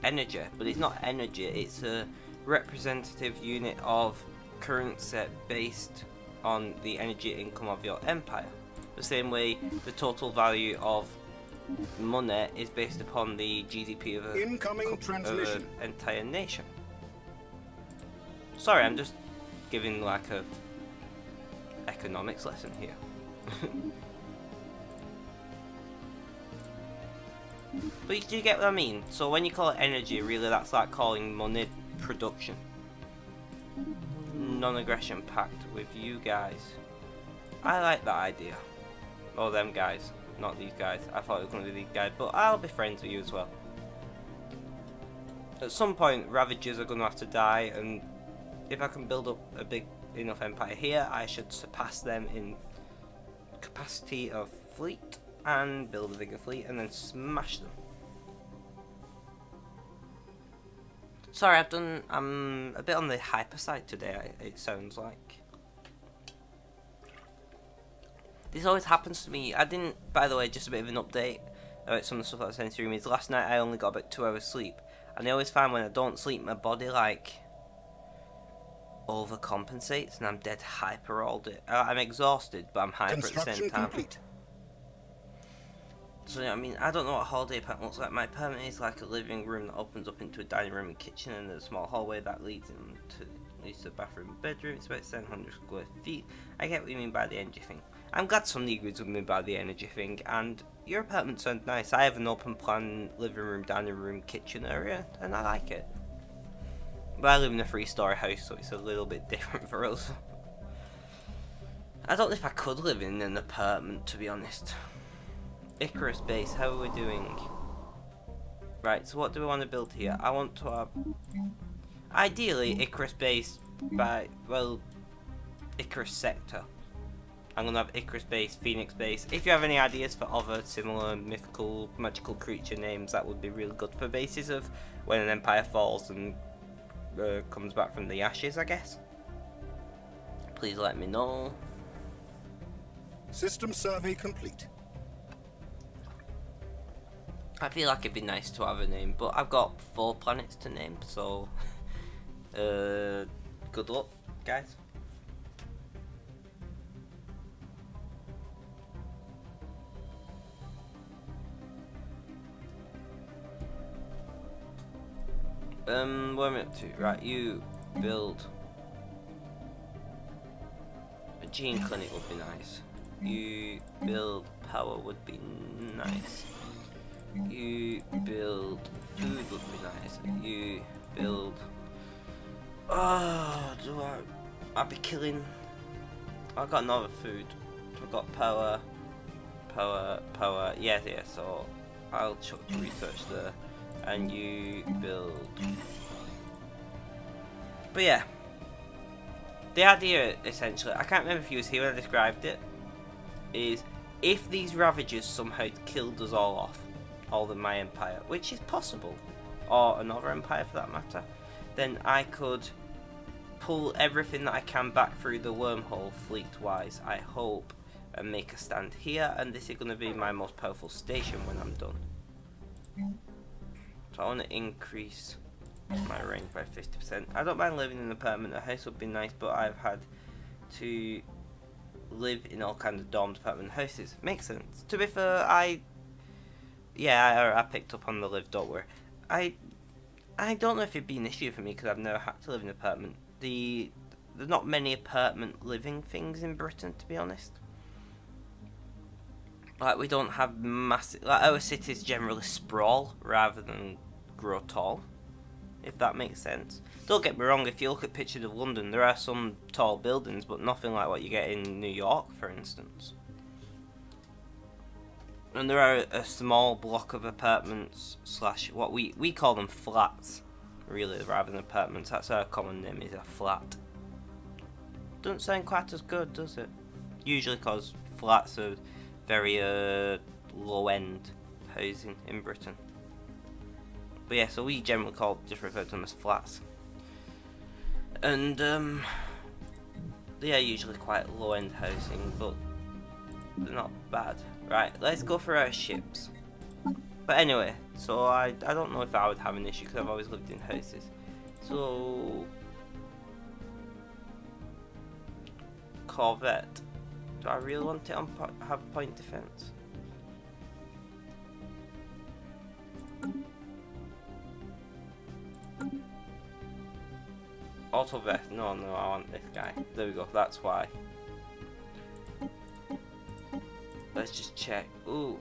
[SPEAKER 1] energy, but it's not energy, it's a representative unit of currency based on the energy income of your empire. The same way the total value of money is based upon the GDP of an entire nation. Sorry, I'm just giving like a economics lesson here. But do you get what I mean? So when you call it energy, really that's like calling money production. Non-aggression pact with you guys. I like that idea. Oh, them guys, not these guys. I thought it was going to be these guys, but I'll be friends with you as well. At some point, Ravagers are going to have to die, and if I can build up a big enough empire here, I should surpass them in capacity of fleet and build a bigger fleet and then smash them. Sorry, I'm a bit on the hyper side today, it sounds like. This always happens to me. I didn't, by the way, just a bit of an update about some of the stuff that I was saying to stream is last night I only got about 2 hours sleep, and I always find when I don't sleep my body like overcompensates and I'm dead hyper all day. I'm exhausted but I'm hyper at the same time. Complete. So I mean, I don't know what a holiday apartment looks like. My apartment is like a living room that opens up into a dining room and kitchen, and there's a small hallway that leads to the bathroom and bedroom. It's about 700 square feet. I get what you mean by the energy thing. I'm glad somebody agrees with me by the energy thing, and your apartment sounds nice. I have an open plan living room, dining room, kitchen area, and I like it. But I live in a 3-story house, so it's a little bit different for us. I don't know if I could live in an apartment, to be honest. Icarus base, how are we doing? Right, so what do we want to build here? I want to have... Ideally, Icarus base by... well... Icarus sector. I'm going to have Icarus base, Phoenix base. If you have any ideas for other similar mythical, magical creature names, that would be really good for bases of when an empire falls and comes back from the ashes, I guess. Please let me know.
[SPEAKER 2] System survey complete.
[SPEAKER 1] I feel like it'd be nice to have a name, but I've got 4 planets to name, so good luck, guys. What am I up to? Right, you build a gene clinic would be nice. You build power would be nice. You build food would be nice. You build... oh, I'd be killing... I've got another food. I've got power. Yeah, so I'll chuck research there. And you build... But yeah. The idea, essentially, I can't remember if you was here when I described it, is if these Ravagers somehow killed us all off, all of my empire, which is possible, or another empire for that matter, then I could pull everything that I can back through the wormhole fleet-wise, I hope, and make a stand here, and this is going to be my most powerful station when I'm done. So I want to increase my range by 50%. I don't mind living in an apartment, a house would be nice, but I've had to live in all kinds of dormed apartment houses. Makes sense. To be fair, I picked up on the live, don't worry. I don't know if it'd be an issue for me because I've never had to live in an apartment. There's not many apartment living things in Britain, to be honest. Like, we don't have massive... like, our cities generally sprawl rather than grow tall, if that makes sense. Don't get me wrong, if you look at pictures of London, there are some tall buildings, but nothing like what you get in New York, for instance. And there are a small block of apartments slash what we call them flats, really, rather than apartments. That's our common name, is a flat. Doesn't sound quite as good, does it? Usually because flats are very low-end housing in Britain. But yeah, so we generally just refer to them as flats. And they are usually quite low-end housing, but they're not bad. Right, let's go for our ships. But anyway, so I don't know if I would have an issue because I've always lived in houses. So Corvette. Do I really want it on have point defense? Auto vest. No, I want this guy. There we go. That's why. Let's just check. Ooh.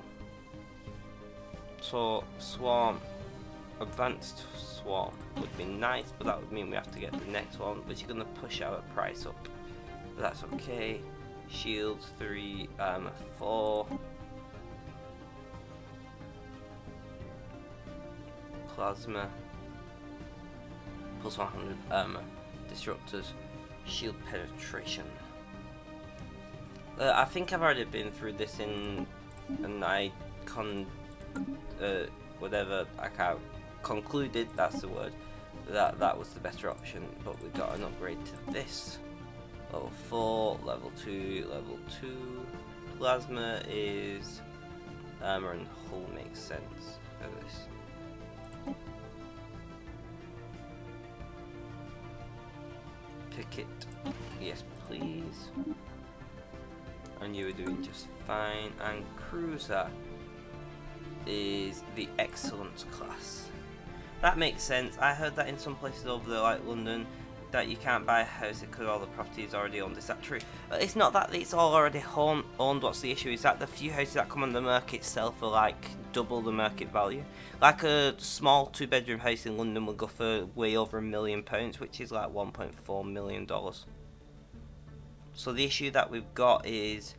[SPEAKER 1] So swarm, advanced swarm would be nice, but that would mean we have to get the next one, which is gonna push our price up. But that's okay. Shields 3, armor 4. Plasma. Plus 100 armor. Disruptors. Shield penetration. I think I've already been through this in an whatever I can't concluded, that's the word, that was the better option, but we got an upgrade to this. Level 4, level 2, level 2. Plasma is armor and hull makes sense for this. Picket, yes please. And you were doing just fine. And cruiser is the excellence class. That makes sense. I heard that in some places over there, like London, that you can't buy a house because all the property is already owned. Is that true? It's not that it's all already owned. What's the issue? Is that the few houses that come on the market itself are like double the market value. Like a small 2-bedroom house in London will go for way over £1 million, which is like $1.4 million. So the issue that we've got is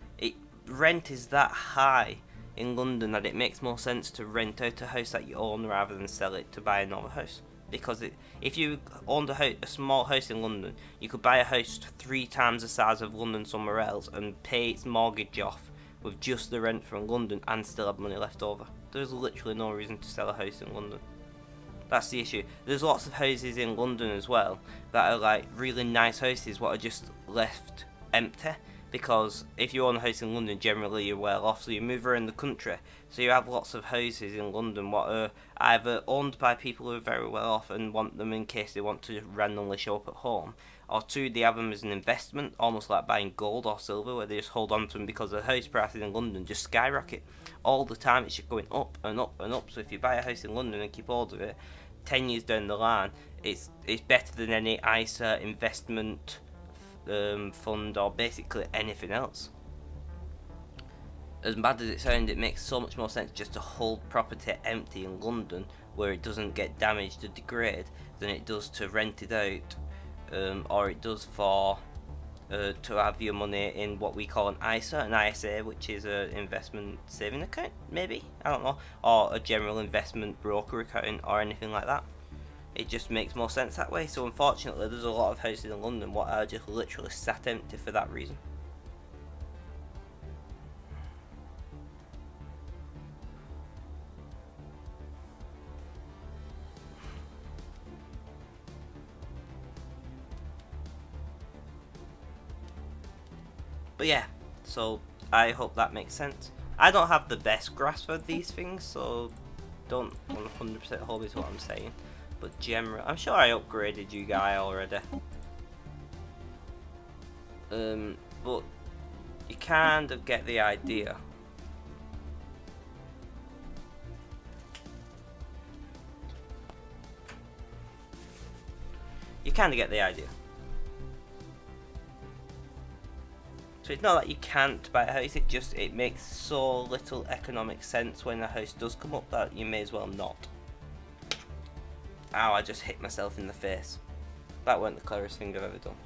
[SPEAKER 1] rent is that high in London that it makes more sense to rent out a house that you own rather than sell it to buy another house. Because if you owned a small house in London, you could buy a house 3 times the size of London somewhere else and pay its mortgage off with just the rent from London and still have money left over. There's literally no reason to sell a house in London. That's the issue. There's lots of houses in London as well that are like really nice houses what are just left empty, because if you own a house in London, generally you're well off, so you move around the country, so you have lots of houses in London what are either owned by people who are very well off and want them in case they want to randomly show up at home, or 2, they have them as an investment, almost like buying gold or silver, where they just hold on to them because the house prices in London just skyrocket all the time. It's just going up and up and up. So if you buy a house in London and keep hold of it, 10 years down the line, it's better than any ISA investment fund or basically anything else. As bad as it sounds, it makes so much more sense just to hold property empty in London where it doesn't get damaged or degrade than it does to rent it out, or it does for to have your money in what we call an ISA, which is an investment saving account, maybe, I don't know, or a general investment broker account or anything like that. It just makes more sense that way. So unfortunately there's a lot of houses in London what are just literally sat empty for that reason. But yeah, so I hope that makes sense. I don't have the best grasp of these things, so don't 100% hold me to what I'm saying. But generally, I'm sure I upgraded you guy already. But you kind of get the idea. You kind of get the idea. So it's not that you can't buy a house, it makes so little economic sense when a house does come up that you may as well not. Ow, I just hit myself in the face. That weren't the cleverest thing I've ever done.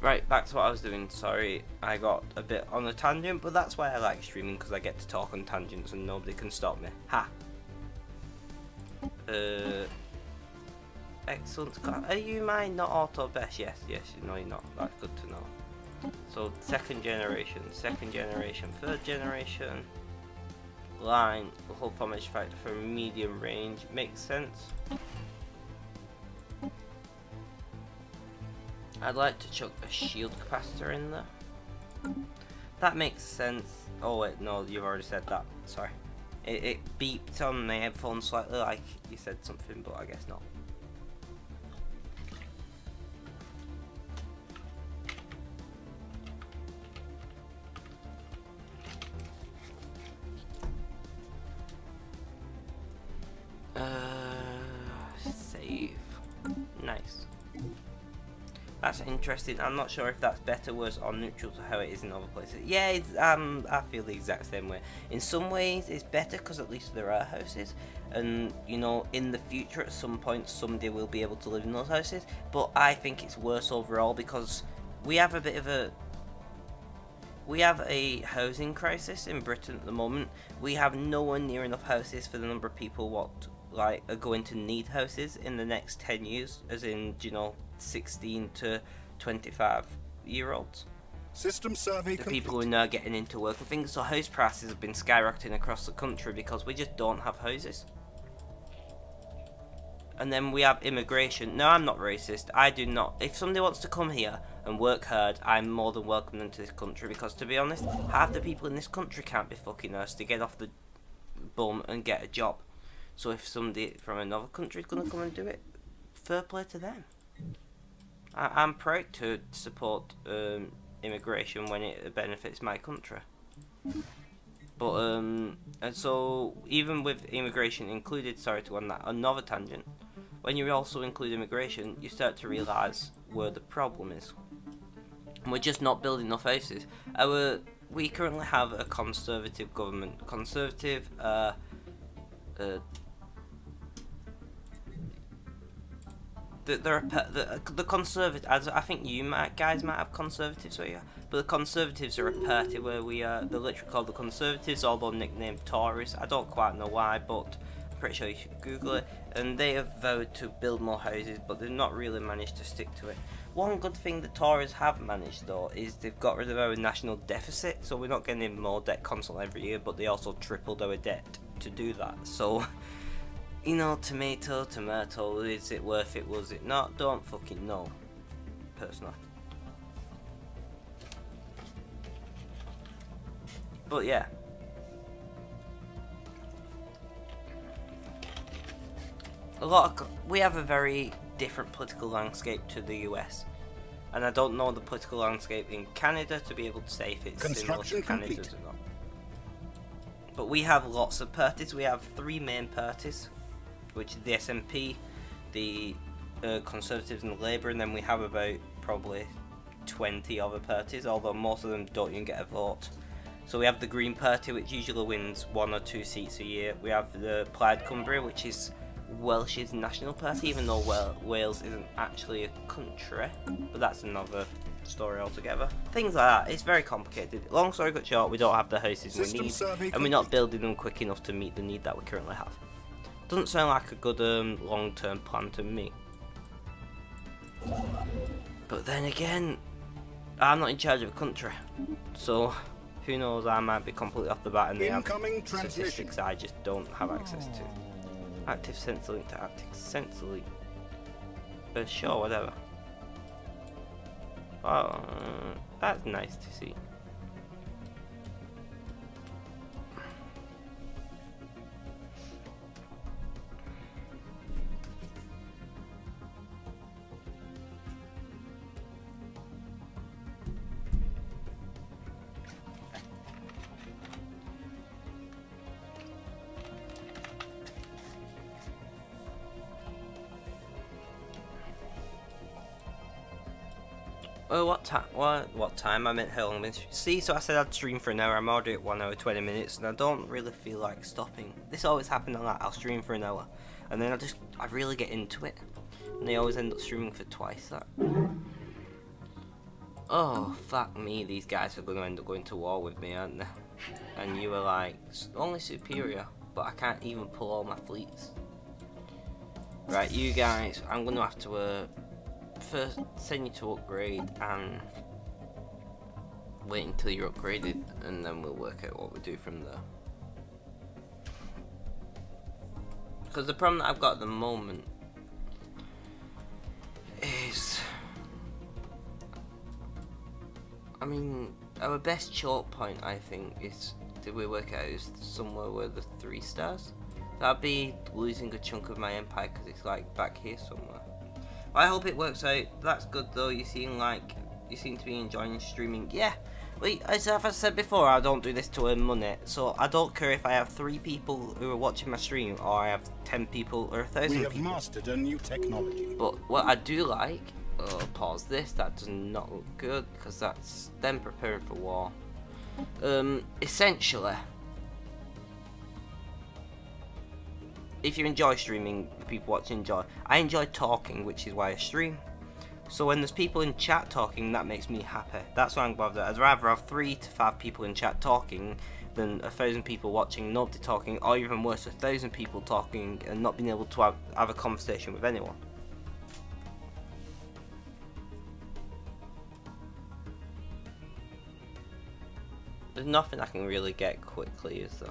[SPEAKER 1] Right, back to what I was doing. Sorry, I got a bit on a tangent, but that's why I like streaming, because I get to talk on tangents and nobody can stop me. Ha! Excellent. Are you mine? Not auto best? Yes, no you're not. That's good to know. So, second generation, third generation. Line, the whole formation factor for medium range. Makes sense. I'd like to chuck a shield capacitor in there. That makes sense. Oh wait, no, you've already said that. Sorry. It beeped on my headphones slightly like you said something, but I guess not. Save. Nice. That's interesting. I'm not sure if that's better, worse, or neutral to how it is in other places. Yeah, it's, I feel the exact same way. In some ways, it's better because at least there are houses, and you know, in the future, at some point, somebody will be able to live in those houses. But I think it's worse overall because we have a bit of a housing crisis in Britain at the moment. We have nowhere near enough houses for the number of people what are going to need houses in the next 10 years, as in, you know, 16 to 25-year-olds.
[SPEAKER 2] System survey
[SPEAKER 1] the
[SPEAKER 2] complete.
[SPEAKER 1] People who are now getting into work and things. So house prices have been skyrocketing across the country because we just don't have houses. And then we have immigration. No, I'm not racist. I do not. If somebody wants to come here and work hard, I'm more than welcome them to this country, because to be honest, half the people in this country can't be fucking us to get off the bum and get a job. So if somebody from another country is going to come and do it, fair play to them. I'm proud to support immigration when it benefits my country. But and so even with immigration included, sorry to go on that another tangent, when you also include immigration, you start to realise where the problem is. And we're just not building enough houses. We currently have a conservative government. Conservative, the conservative. I think you guys might have conservatives where you are, but the conservatives are a party where we are. They're literally called the Conservatives, although nicknamed Tories. I don't quite know why, but I'm pretty sure you should Google it. And they have vowed to build more houses, but they've not really managed to stick to it. One good thing the Tories have managed, though, is they've got rid of our national deficit, so we're not getting more debt constantly every year, but they also tripled our debt to do that. So, you know, tomato, is it worth it, was it not? Don't fucking know, personally. But yeah. We have a very different political landscape to the US. And I don't know the political landscape in Canada to be able to say if it's similar to Canada's or not. But we have lots of parties. We have three main parties, which is the SNP, the Conservatives and the Labour, and then we have about probably 20 other parties, although most of them don't even get a vote. So we have the Green Party, which usually wins 1 or 2 seats a year. We have the Plaid Cymru, which is Welsh's national party, even though Wales isn't actually a country, but that's another story altogether. Things like that. It's very complicated. Long story cut short, we don't have the houses we need, and we're not building them quick enough to meet the need that we currently have. Doesn't sound like a good long-term plan to me. But then again, I'm not in charge of a country, so who knows, I might be completely off the bat and they have statistics I just don't have access to. Active sensor link to active sensor link. Sure, whatever. Oh, that's nice to see. Oh, what time? I meant how long. See, so I said I'd stream for an hour. I'm already at 1 hour 20 minutes, and I don't really feel like stopping. This always happens on that. I'll stream for an hour, and then I really get into it, and they always end up streaming for twice that. oh, fuck me, these guys are going to end up going to war with me, aren't they? And you were like, only superior, but I can't even pull all my fleets. Right, you guys, I'm going to have to first send you to upgrade and wait until you're upgraded, and then we'll work out what we do from there. Because the problem that I've got at the moment is, I mean, our best choke point, I think, is, did we work out, is somewhere where the 3 stars? That'd be losing a chunk of my empire because it's like back here somewhere. Well, I hope it works out. That's good though. You seem to be enjoying streaming. Yeah. Wait, as I said before, I don't do this to earn money, so I don't care if I have 3 people who are watching my stream or I have 10 people or 1,000 people.
[SPEAKER 2] We have mastered a new technology.
[SPEAKER 1] But what I do like, pause this, that does not look good because that's them preparing for war. Essentially, if you enjoy streaming, the people watching enjoy. I enjoy talking, which is why I stream. So when there's people in chat talking, that makes me happy. That's why I'm bothered. I'd rather have 3 to 5 people in chat talking than 1,000 people watching, nobody talking, or even worse, 1,000 people talking and not being able to have a conversation with anyone. There's nothing I can really get quickly, is there?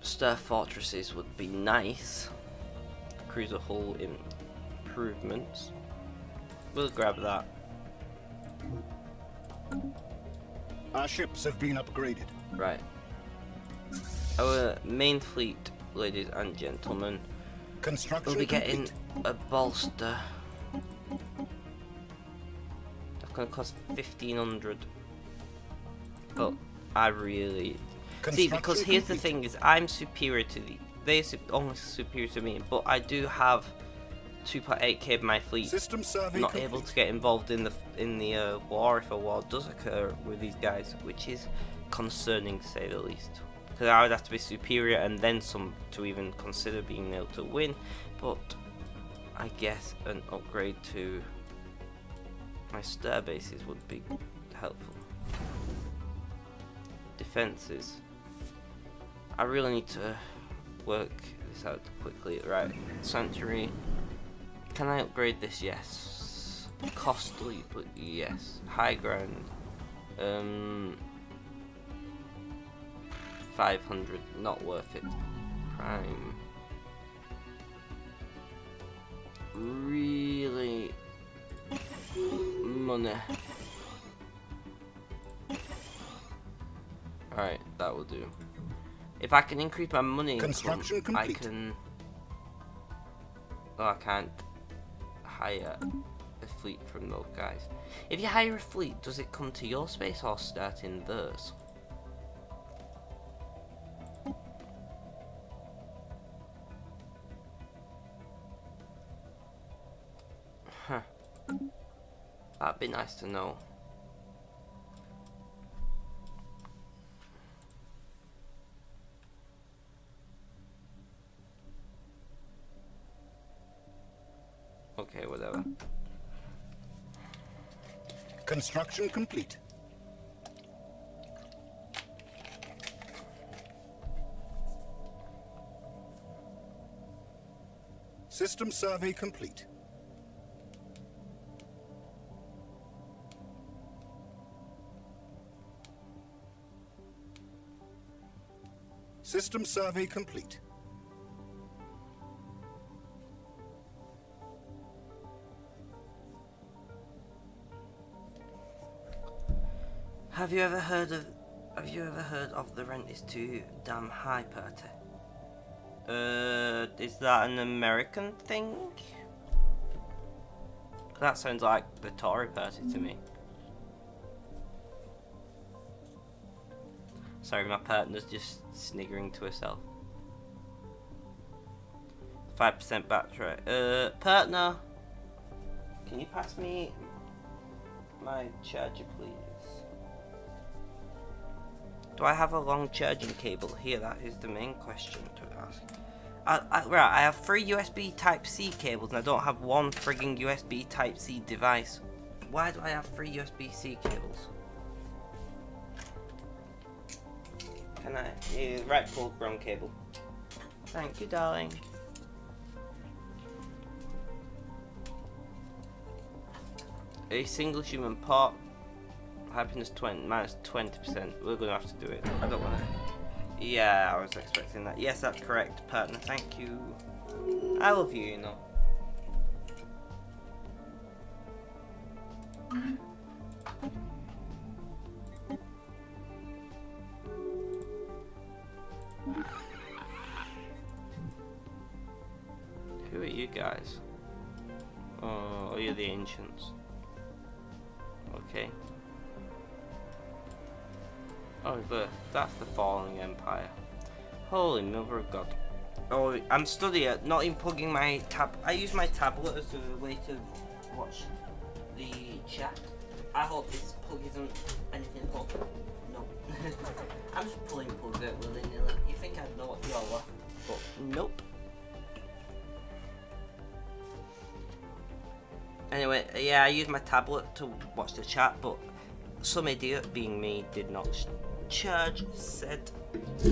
[SPEAKER 1] Star fortresses would be nice. Cruiser hull improvements. We'll grab that.
[SPEAKER 2] Our ships have been upgraded.
[SPEAKER 1] Right. Our main fleet, ladies and gentlemen,
[SPEAKER 2] Construction
[SPEAKER 1] will be getting
[SPEAKER 2] complete.
[SPEAKER 1] a bolster. That's going to cost 1,500. But I really... See, because here's the thing is, I'm superior to they're only superior to me, but I do have 2.8k of my fleet.
[SPEAKER 2] System survey
[SPEAKER 1] not
[SPEAKER 2] complete.
[SPEAKER 1] able to get involved in the war if a war does occur with these guys, which is concerning to say the least. Because I would have to be superior and then some to even consider being able to win. But I guess an upgrade to my star bases would be helpful. Defenses. I really need to work this out quickly. Right, Sanctuary. Can I upgrade this? Yes. Costly, but yes. High ground. 500, not worth it. Prime. Really? Money. Alright, that will do. If I can increase my money income, I can... Oh, I can't hire a fleet from those guys. If you hire a fleet, does it come to your space or start in theirs? Huh. That'd be nice to know. Okay, whatever.
[SPEAKER 2] Construction complete. System survey complete. System survey complete.
[SPEAKER 1] Have you ever heard of the rent is too damn high party? Is that an American thing? That sounds like the Tory party to me. Sorry, my partner's just sniggering to herself. 5% battery. Partner, can you pass me my charger, please? Do I have a long charging cable here? That is the main question to ask. Right, I have 3 USB Type-C cables and I don't have one frigging USB Type-C device. Why do I have 3 USB-C cables? Can I? Right fulcrum cable. Thank you, darling. A single human part. Happiness minus 20%. We're gonna have to do it. I don't wanna. Yeah, I was expecting that. Yes, that's correct, partner. Thank you. I love you, you know. Who are you guys? Oh, you're the ancients. Okay. Oh, that's the falling empire. Holy mother of God. Oh, I'm studying, not in plugging my tab. I use my tablet as a way to watch the chat. I hope this plug isn't anything important. No. I'm just pulling plugs out willy-nilly. You think I'd know what y'all are, but nope. Anyway, yeah, I use my tablet to watch the chat, but some idiot, being me, did not charge said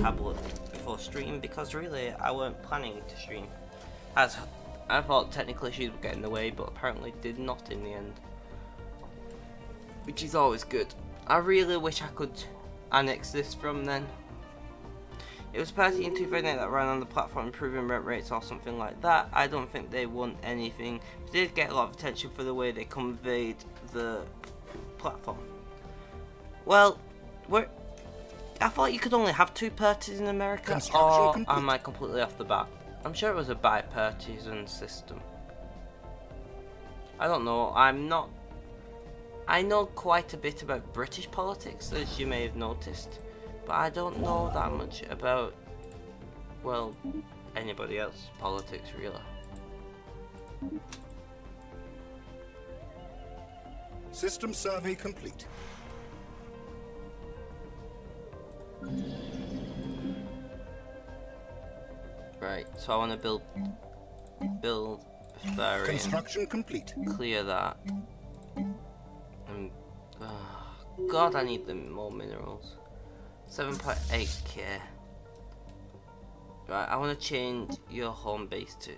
[SPEAKER 1] tablet before stream, because really I weren't planning to stream. As I thought technical issues would get in the way, but apparently did not in the end. Which is always good. I really wish I could annex this from then. It was party in 2008 that ran on the platform improving rent rates or something like that. I don't think they won anything. They did get a lot of attention for the way they conveyed the platform. Well, I thought you could only have 2 parties in America, or am I completely off the bat? I'm sure it was a bipartisan system. I don't know, I know quite a bit about British politics, as you may have noticed, but I don't know that much about, well, anybody else's politics really.
[SPEAKER 2] System survey complete.
[SPEAKER 1] Right, so I want to build Bavarian.
[SPEAKER 2] Construction complete.
[SPEAKER 1] Clear that. And God, I need them more minerals. 7.8k. Right, I want to change your home base to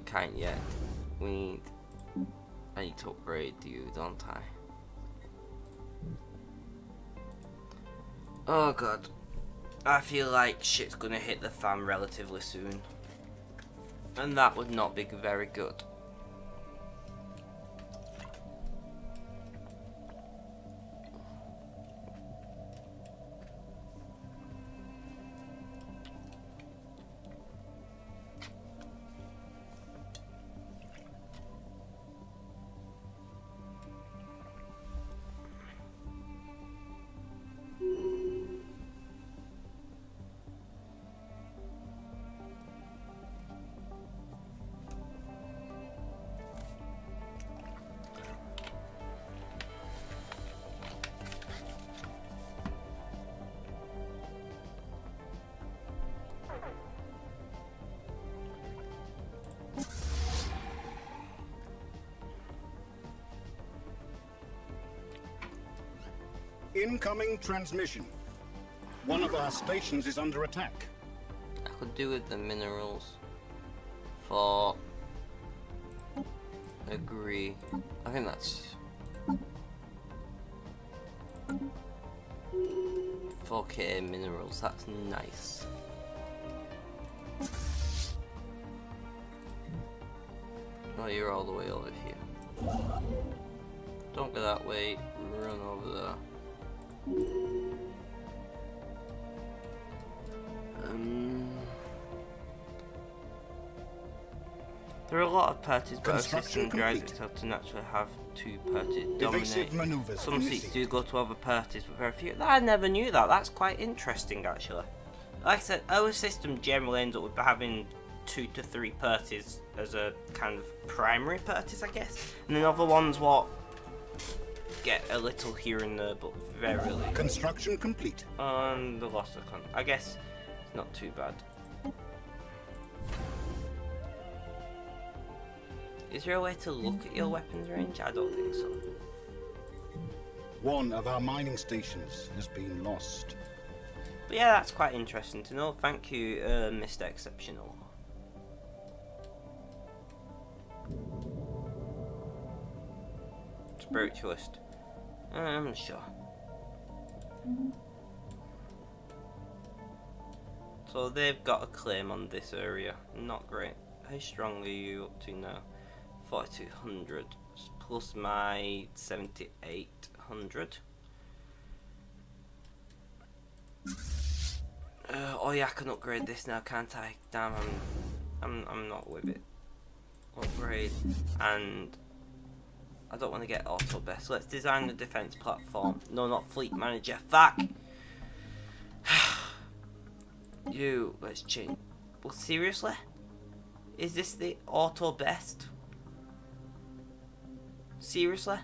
[SPEAKER 1] can't yet. I need to upgrade you, don't I? Oh God, I feel like shit's gonna hit the fan relatively soon, and that would not be very good.
[SPEAKER 2] Incoming transmission. One of our stations is under attack.
[SPEAKER 1] I could do with the minerals for agree. I think that's 4k minerals. That's nice. Oh, you're all the way over here. Don't go that way. Run over there. There are a lot of parties, but our system drives itself to naturally have 2 parties dominate. Some seats do go to other parties, but very few. I never knew that. That's quite interesting, actually. Like I said, our system generally ends up with having 2 to 3 parties as a kind of primary parties, I guess, and then other ones what get a little here and there, but very little.
[SPEAKER 2] Construction complete.
[SPEAKER 1] And the loss of I guess it's not too bad. Is there a way to look at your weapons range? I don't think so.
[SPEAKER 2] One of our mining stations has been lost.
[SPEAKER 1] But yeah, that's quite interesting to know. Thank you, Mr. Exceptional. Spiritualist. I'm sure. So they've got a claim on this area. Not great. How strong are you up to now? 4200 plus my 7800. Oh yeah, I can upgrade this now, can't I? Damn, I'm not with it. Upgrade, and I don't want to get auto best. Let's design the defense platform. No, not fleet manager. Fuck. You. Let's change. Well, seriously, is this the auto best? Seriously?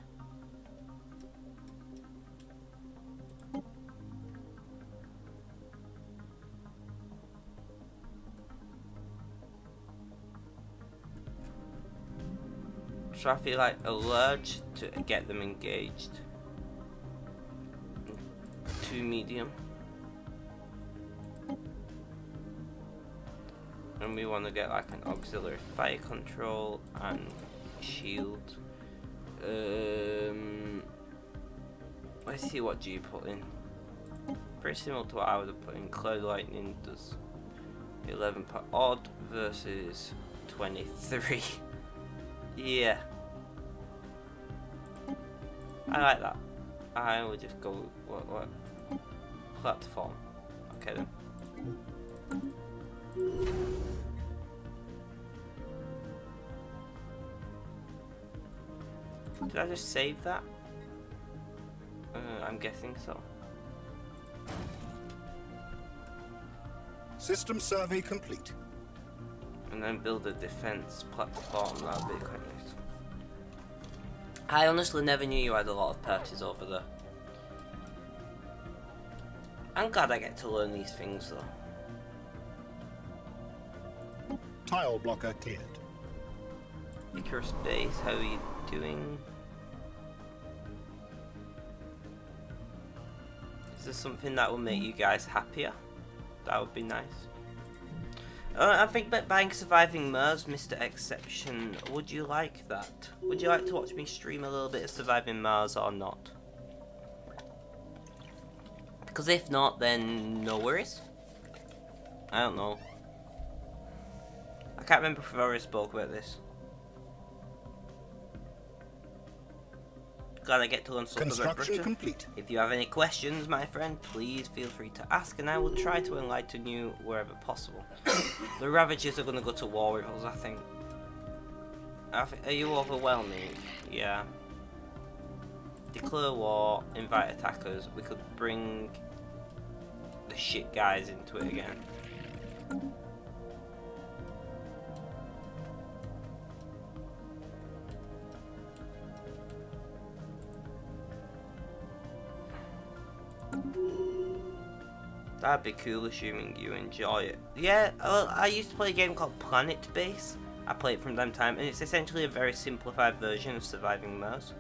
[SPEAKER 1] So I feel like alert to get them engaged. 2 medium. And we want to get like an auxiliary fire control and shield. Let's see what G put in. Pretty similar to what I would have put in. Cloud Lightning does 11 per odd versus 23. Yeah. I like that. I will just go what platform. Okay then. Did I just save that? I'm guessing so.
[SPEAKER 2] System survey complete.
[SPEAKER 1] And then build a defense platform. That would be quite nice. I honestly never knew you had a lot of parties over there. I'm glad I get to learn these things though.
[SPEAKER 2] Tile blocker cleared.
[SPEAKER 1] Icarus Base, how are you doing? Is there something that will make you guys happier? That would be nice. I think that buying Surviving Mars, Mr. Exception, would you like that? Would you like to watch me stream a little bit of Surviving Mars or not? Because if not, then no worries. I don't know. I can't remember if I've already spoke about this. Glad I get to learn something about
[SPEAKER 2] Construction
[SPEAKER 1] Brutta.
[SPEAKER 2] complete.
[SPEAKER 1] If you have any questions, my friend, please feel free to ask, and I will try to enlighten you wherever possible. The Ravagers are going to go to war with us, I think. Are you overwhelming? Yeah. Declare war, invite attackers. We could bring the shit guys into it again. That'd be cool, assuming you enjoy it. Yeah, well, I used to play a game called Planet Base. I play it from time to time, and it's essentially a very simplified version of Surviving Mars.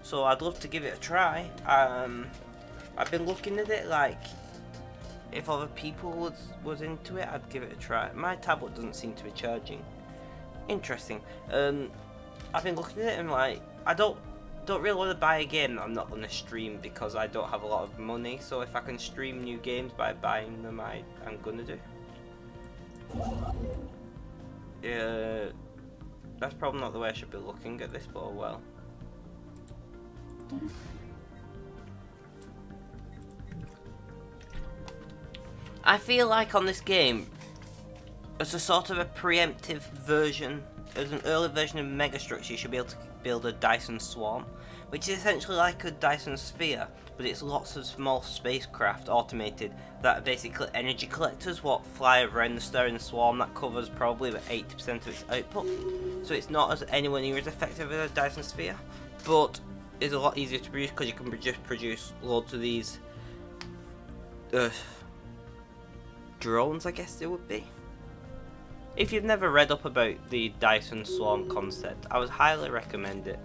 [SPEAKER 1] So I'd love to give it a try. I've been looking at it like, if other people was into it, I'd give it a try. My tablet doesn't seem to be charging. Interesting. I've been looking at it and like, I don't really want to buy a game that I'm not going to stream because I don't have a lot of money. So if I can stream new games by buying them, I'm going to do. Yeah, that's probably not the way I should be looking at this, but oh well. I feel like on this game, as a sort of a preemptive version, as an early version of Megastructure, you should be able to build a Dyson Swarm, which is essentially like a Dyson Sphere, but it's lots of small spacecraft automated that are basically energy collectors, what fly around the star in the swarm. That covers probably about 80% of its output, so it's not as anywhere near as effective as a Dyson Sphere, but it's a lot easier to produce because you can just produce loads of these drones, I guess they would be. If you've never read up about the Dyson Swarm concept, I would highly recommend it.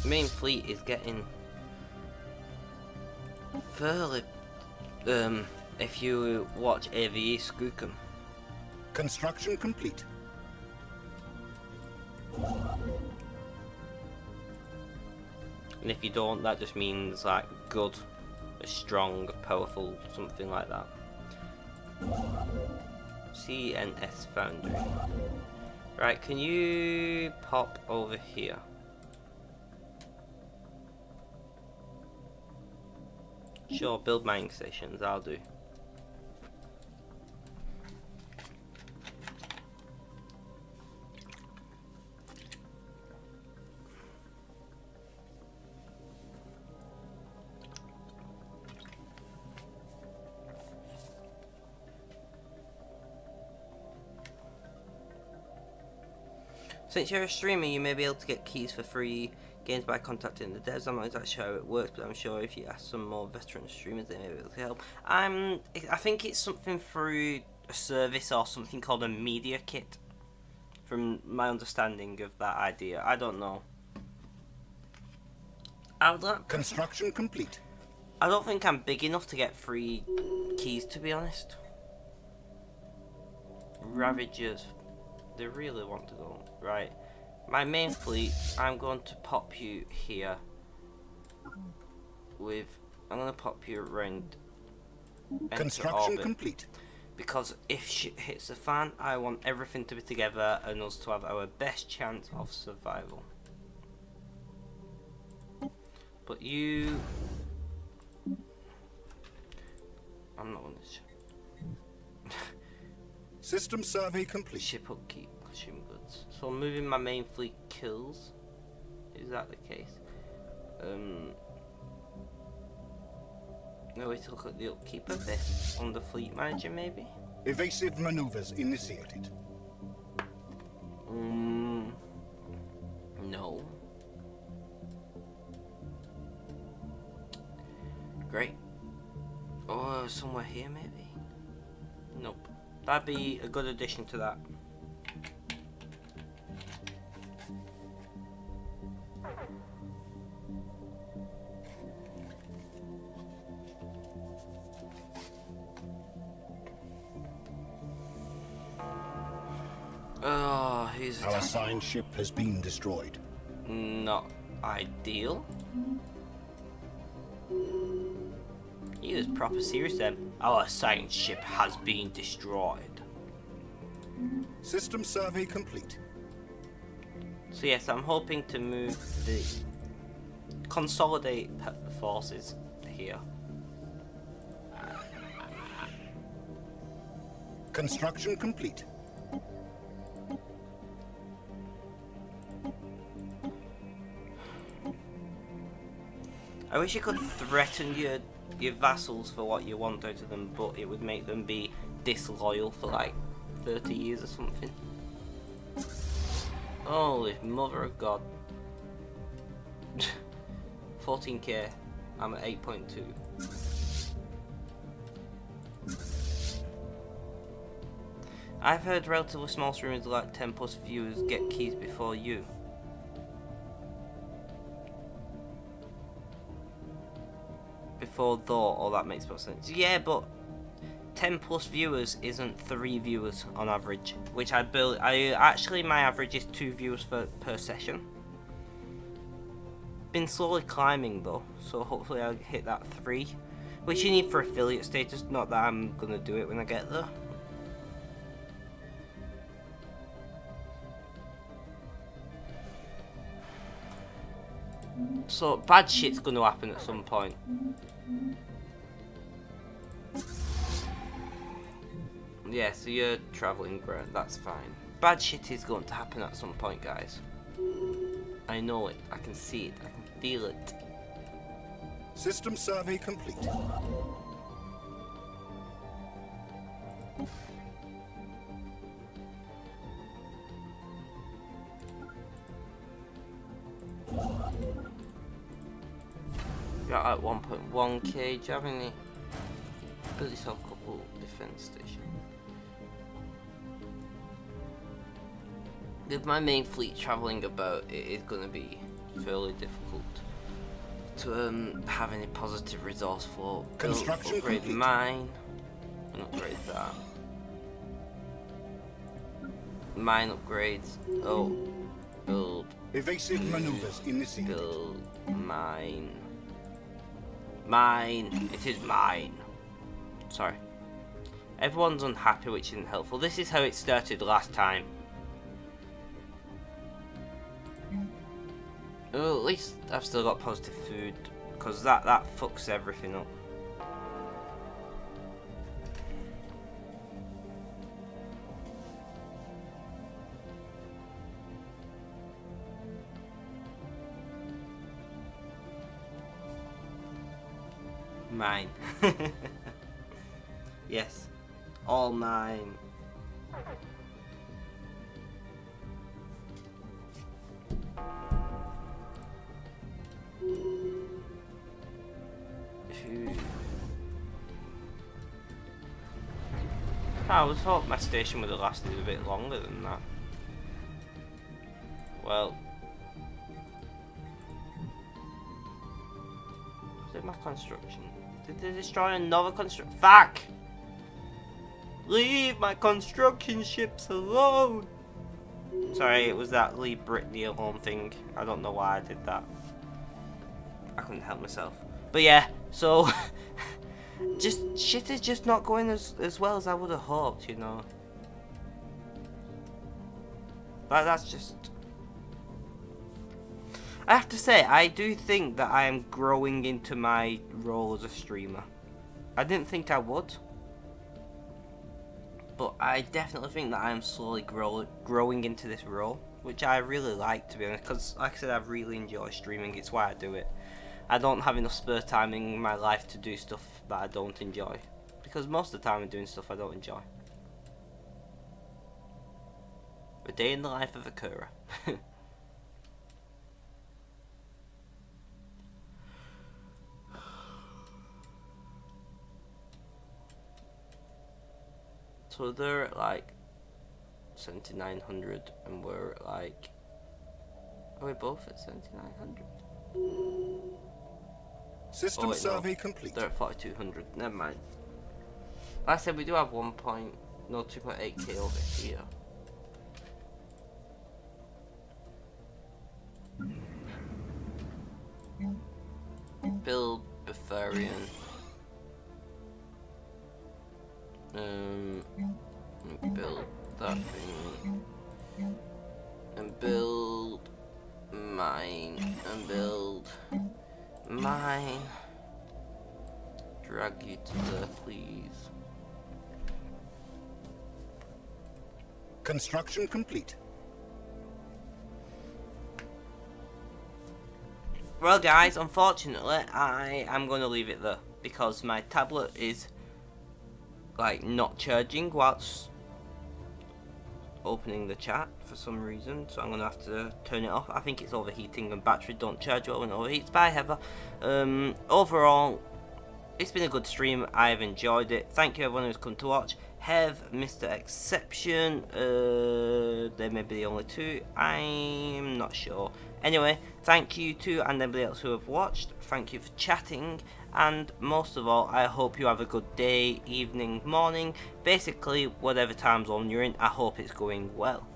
[SPEAKER 1] Main fleet is getting fairly, if you watch AVE Skookum.
[SPEAKER 2] Construction complete.
[SPEAKER 1] And if you don't, that just means like good, strong, powerful, something like that. CNS Foundry. Right, can you pop over here? Sure, build mining stations, I'll do. Since you're a streamer, you may be able to get keys for free games by contacting the devs. I'm not exactly sure how it works, but I'm sure if you ask some more veteran streamers, they may be able to help. I think it's something through a service or something called a media kit, from my understanding of that idea. I don't know.
[SPEAKER 2] Construction complete.
[SPEAKER 1] I don't think I'm big enough to get free keys, to be honest. Ravagers. They really want to go. Right. My main fleet, I'm going to pop you here with... I'm going to pop you around
[SPEAKER 2] Construction
[SPEAKER 1] orbit,
[SPEAKER 2] complete.
[SPEAKER 1] because if shit hits the fan, I want everything to be together and us to have our best chance of survival. But you... I'm not on this ship.
[SPEAKER 2] System survey complete.
[SPEAKER 1] Ship upkeep, consume goods. So moving my main fleet kills. Is that the case? No way to look at the upkeep of this on the fleet manager, maybe.
[SPEAKER 2] Evasive maneuvers initiated.
[SPEAKER 1] No. Great. Or somewhere here, maybe. Nope. That'd be a good addition to that. Oh, he's
[SPEAKER 2] Our assigned ship has been destroyed.
[SPEAKER 1] not ideal. He was proper serious then. Our assigned ship has been destroyed.
[SPEAKER 2] System survey complete.
[SPEAKER 1] So yes, I'm hoping to move the... consolidate the forces here.
[SPEAKER 2] Construction complete.
[SPEAKER 1] I wish you could threaten your vassals for what you want out of them, but it would make them be disloyal for like 30 years or something. Holy mother of God. 14k. I'm at 8.2. I've heard relatively small streamers like 10 plus viewers get keys before you. Before though, oh that makes more sense. Yeah, but 10 plus viewers isn't 3 viewers on average, which actually my average is 2 viewers per session. Been slowly climbing though, so hopefully I'll hit that 3, which you need for affiliate status, not that I'm gonna do it when I get there. So bad shit's gonna happen at some point. Yeah, so you're travelling, great, that's fine. Bad shit is going to happen at some point, guys. I know it, I can see it, I can feel it.
[SPEAKER 2] System survey complete.
[SPEAKER 1] Got like 1.1k. Do you have any? Build yourself a couple defense stations. With my main fleet traveling about, it is going to be fairly difficult to have any positive resource flow.
[SPEAKER 2] Construction
[SPEAKER 1] upgrade
[SPEAKER 2] complete.
[SPEAKER 1] mine and upgrade that. Mine upgrades. Oh, build.
[SPEAKER 2] Evasive maneuvers initiated.
[SPEAKER 1] Build mine. Mine. It is mine. Sorry. Everyone's unhappy, which isn't helpful. This is how it started last time. Oh, at least I've still got positive food, because that fucks everything up. Mine. Yes. All mine. I would thought my station would have lasted a bit longer than that. Well, was it my construction? Did they destroy another construction? Fuck! Leave my construction ships alone! Sorry, it was that leave Brittany alone thing. I don't know why I did that. I couldn't help myself. But yeah, so just shit is just not going as well as I would have hoped, you know. Like, that's just, I have to say, I do think that I am growing into my role as a streamer. I didn't think I would, but I definitely think that I am slowly growing into this role, which I really like, to be honest, because like I said, I really enjoy streaming. It's why I do it. I don't have enough spare time in my life to do stuff that I don't enjoy, because most of the time I'm doing stuff I don't enjoy. A day in the life of a Kura. So they're at like 7,900 and we're at like, are we both at 7,900?
[SPEAKER 2] System
[SPEAKER 1] wait,
[SPEAKER 2] survey
[SPEAKER 1] no.
[SPEAKER 2] complete.
[SPEAKER 1] They're at 4,200. Never mind. Like I said, we do have 2.8k over here. Build Befarian. Build that thing. And build mine. And build mine. Drag you to there, please.
[SPEAKER 2] Construction complete.
[SPEAKER 1] Well guys, unfortunately I am going to leave it there because my tablet is like not charging whilst opening the chat for some reason, so I'm going to have to turn it off. I think it's overheating and battery don't charge well when it overheats. Bye Heather. Overall, it's been a good stream. I've enjoyed it. Thank you everyone who's come to watch. Hev, Mr. Exception, they may be the only two, I'm not sure. Anyway, thank you to and everybody else who have watched. Thank you for chatting, and most of all, I hope you have a good day, evening, morning, basically whatever time zone you're in. I hope it's going well.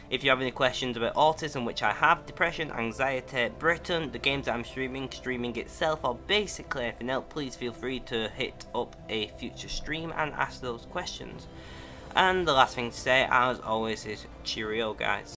[SPEAKER 1] If you have any questions about autism, which I have, depression, anxiety, Britain, the games that I'm streaming itself, or basically anything else, please feel free to hit up a future stream and ask those questions. And the last thing to say, as always, is cheerio guys.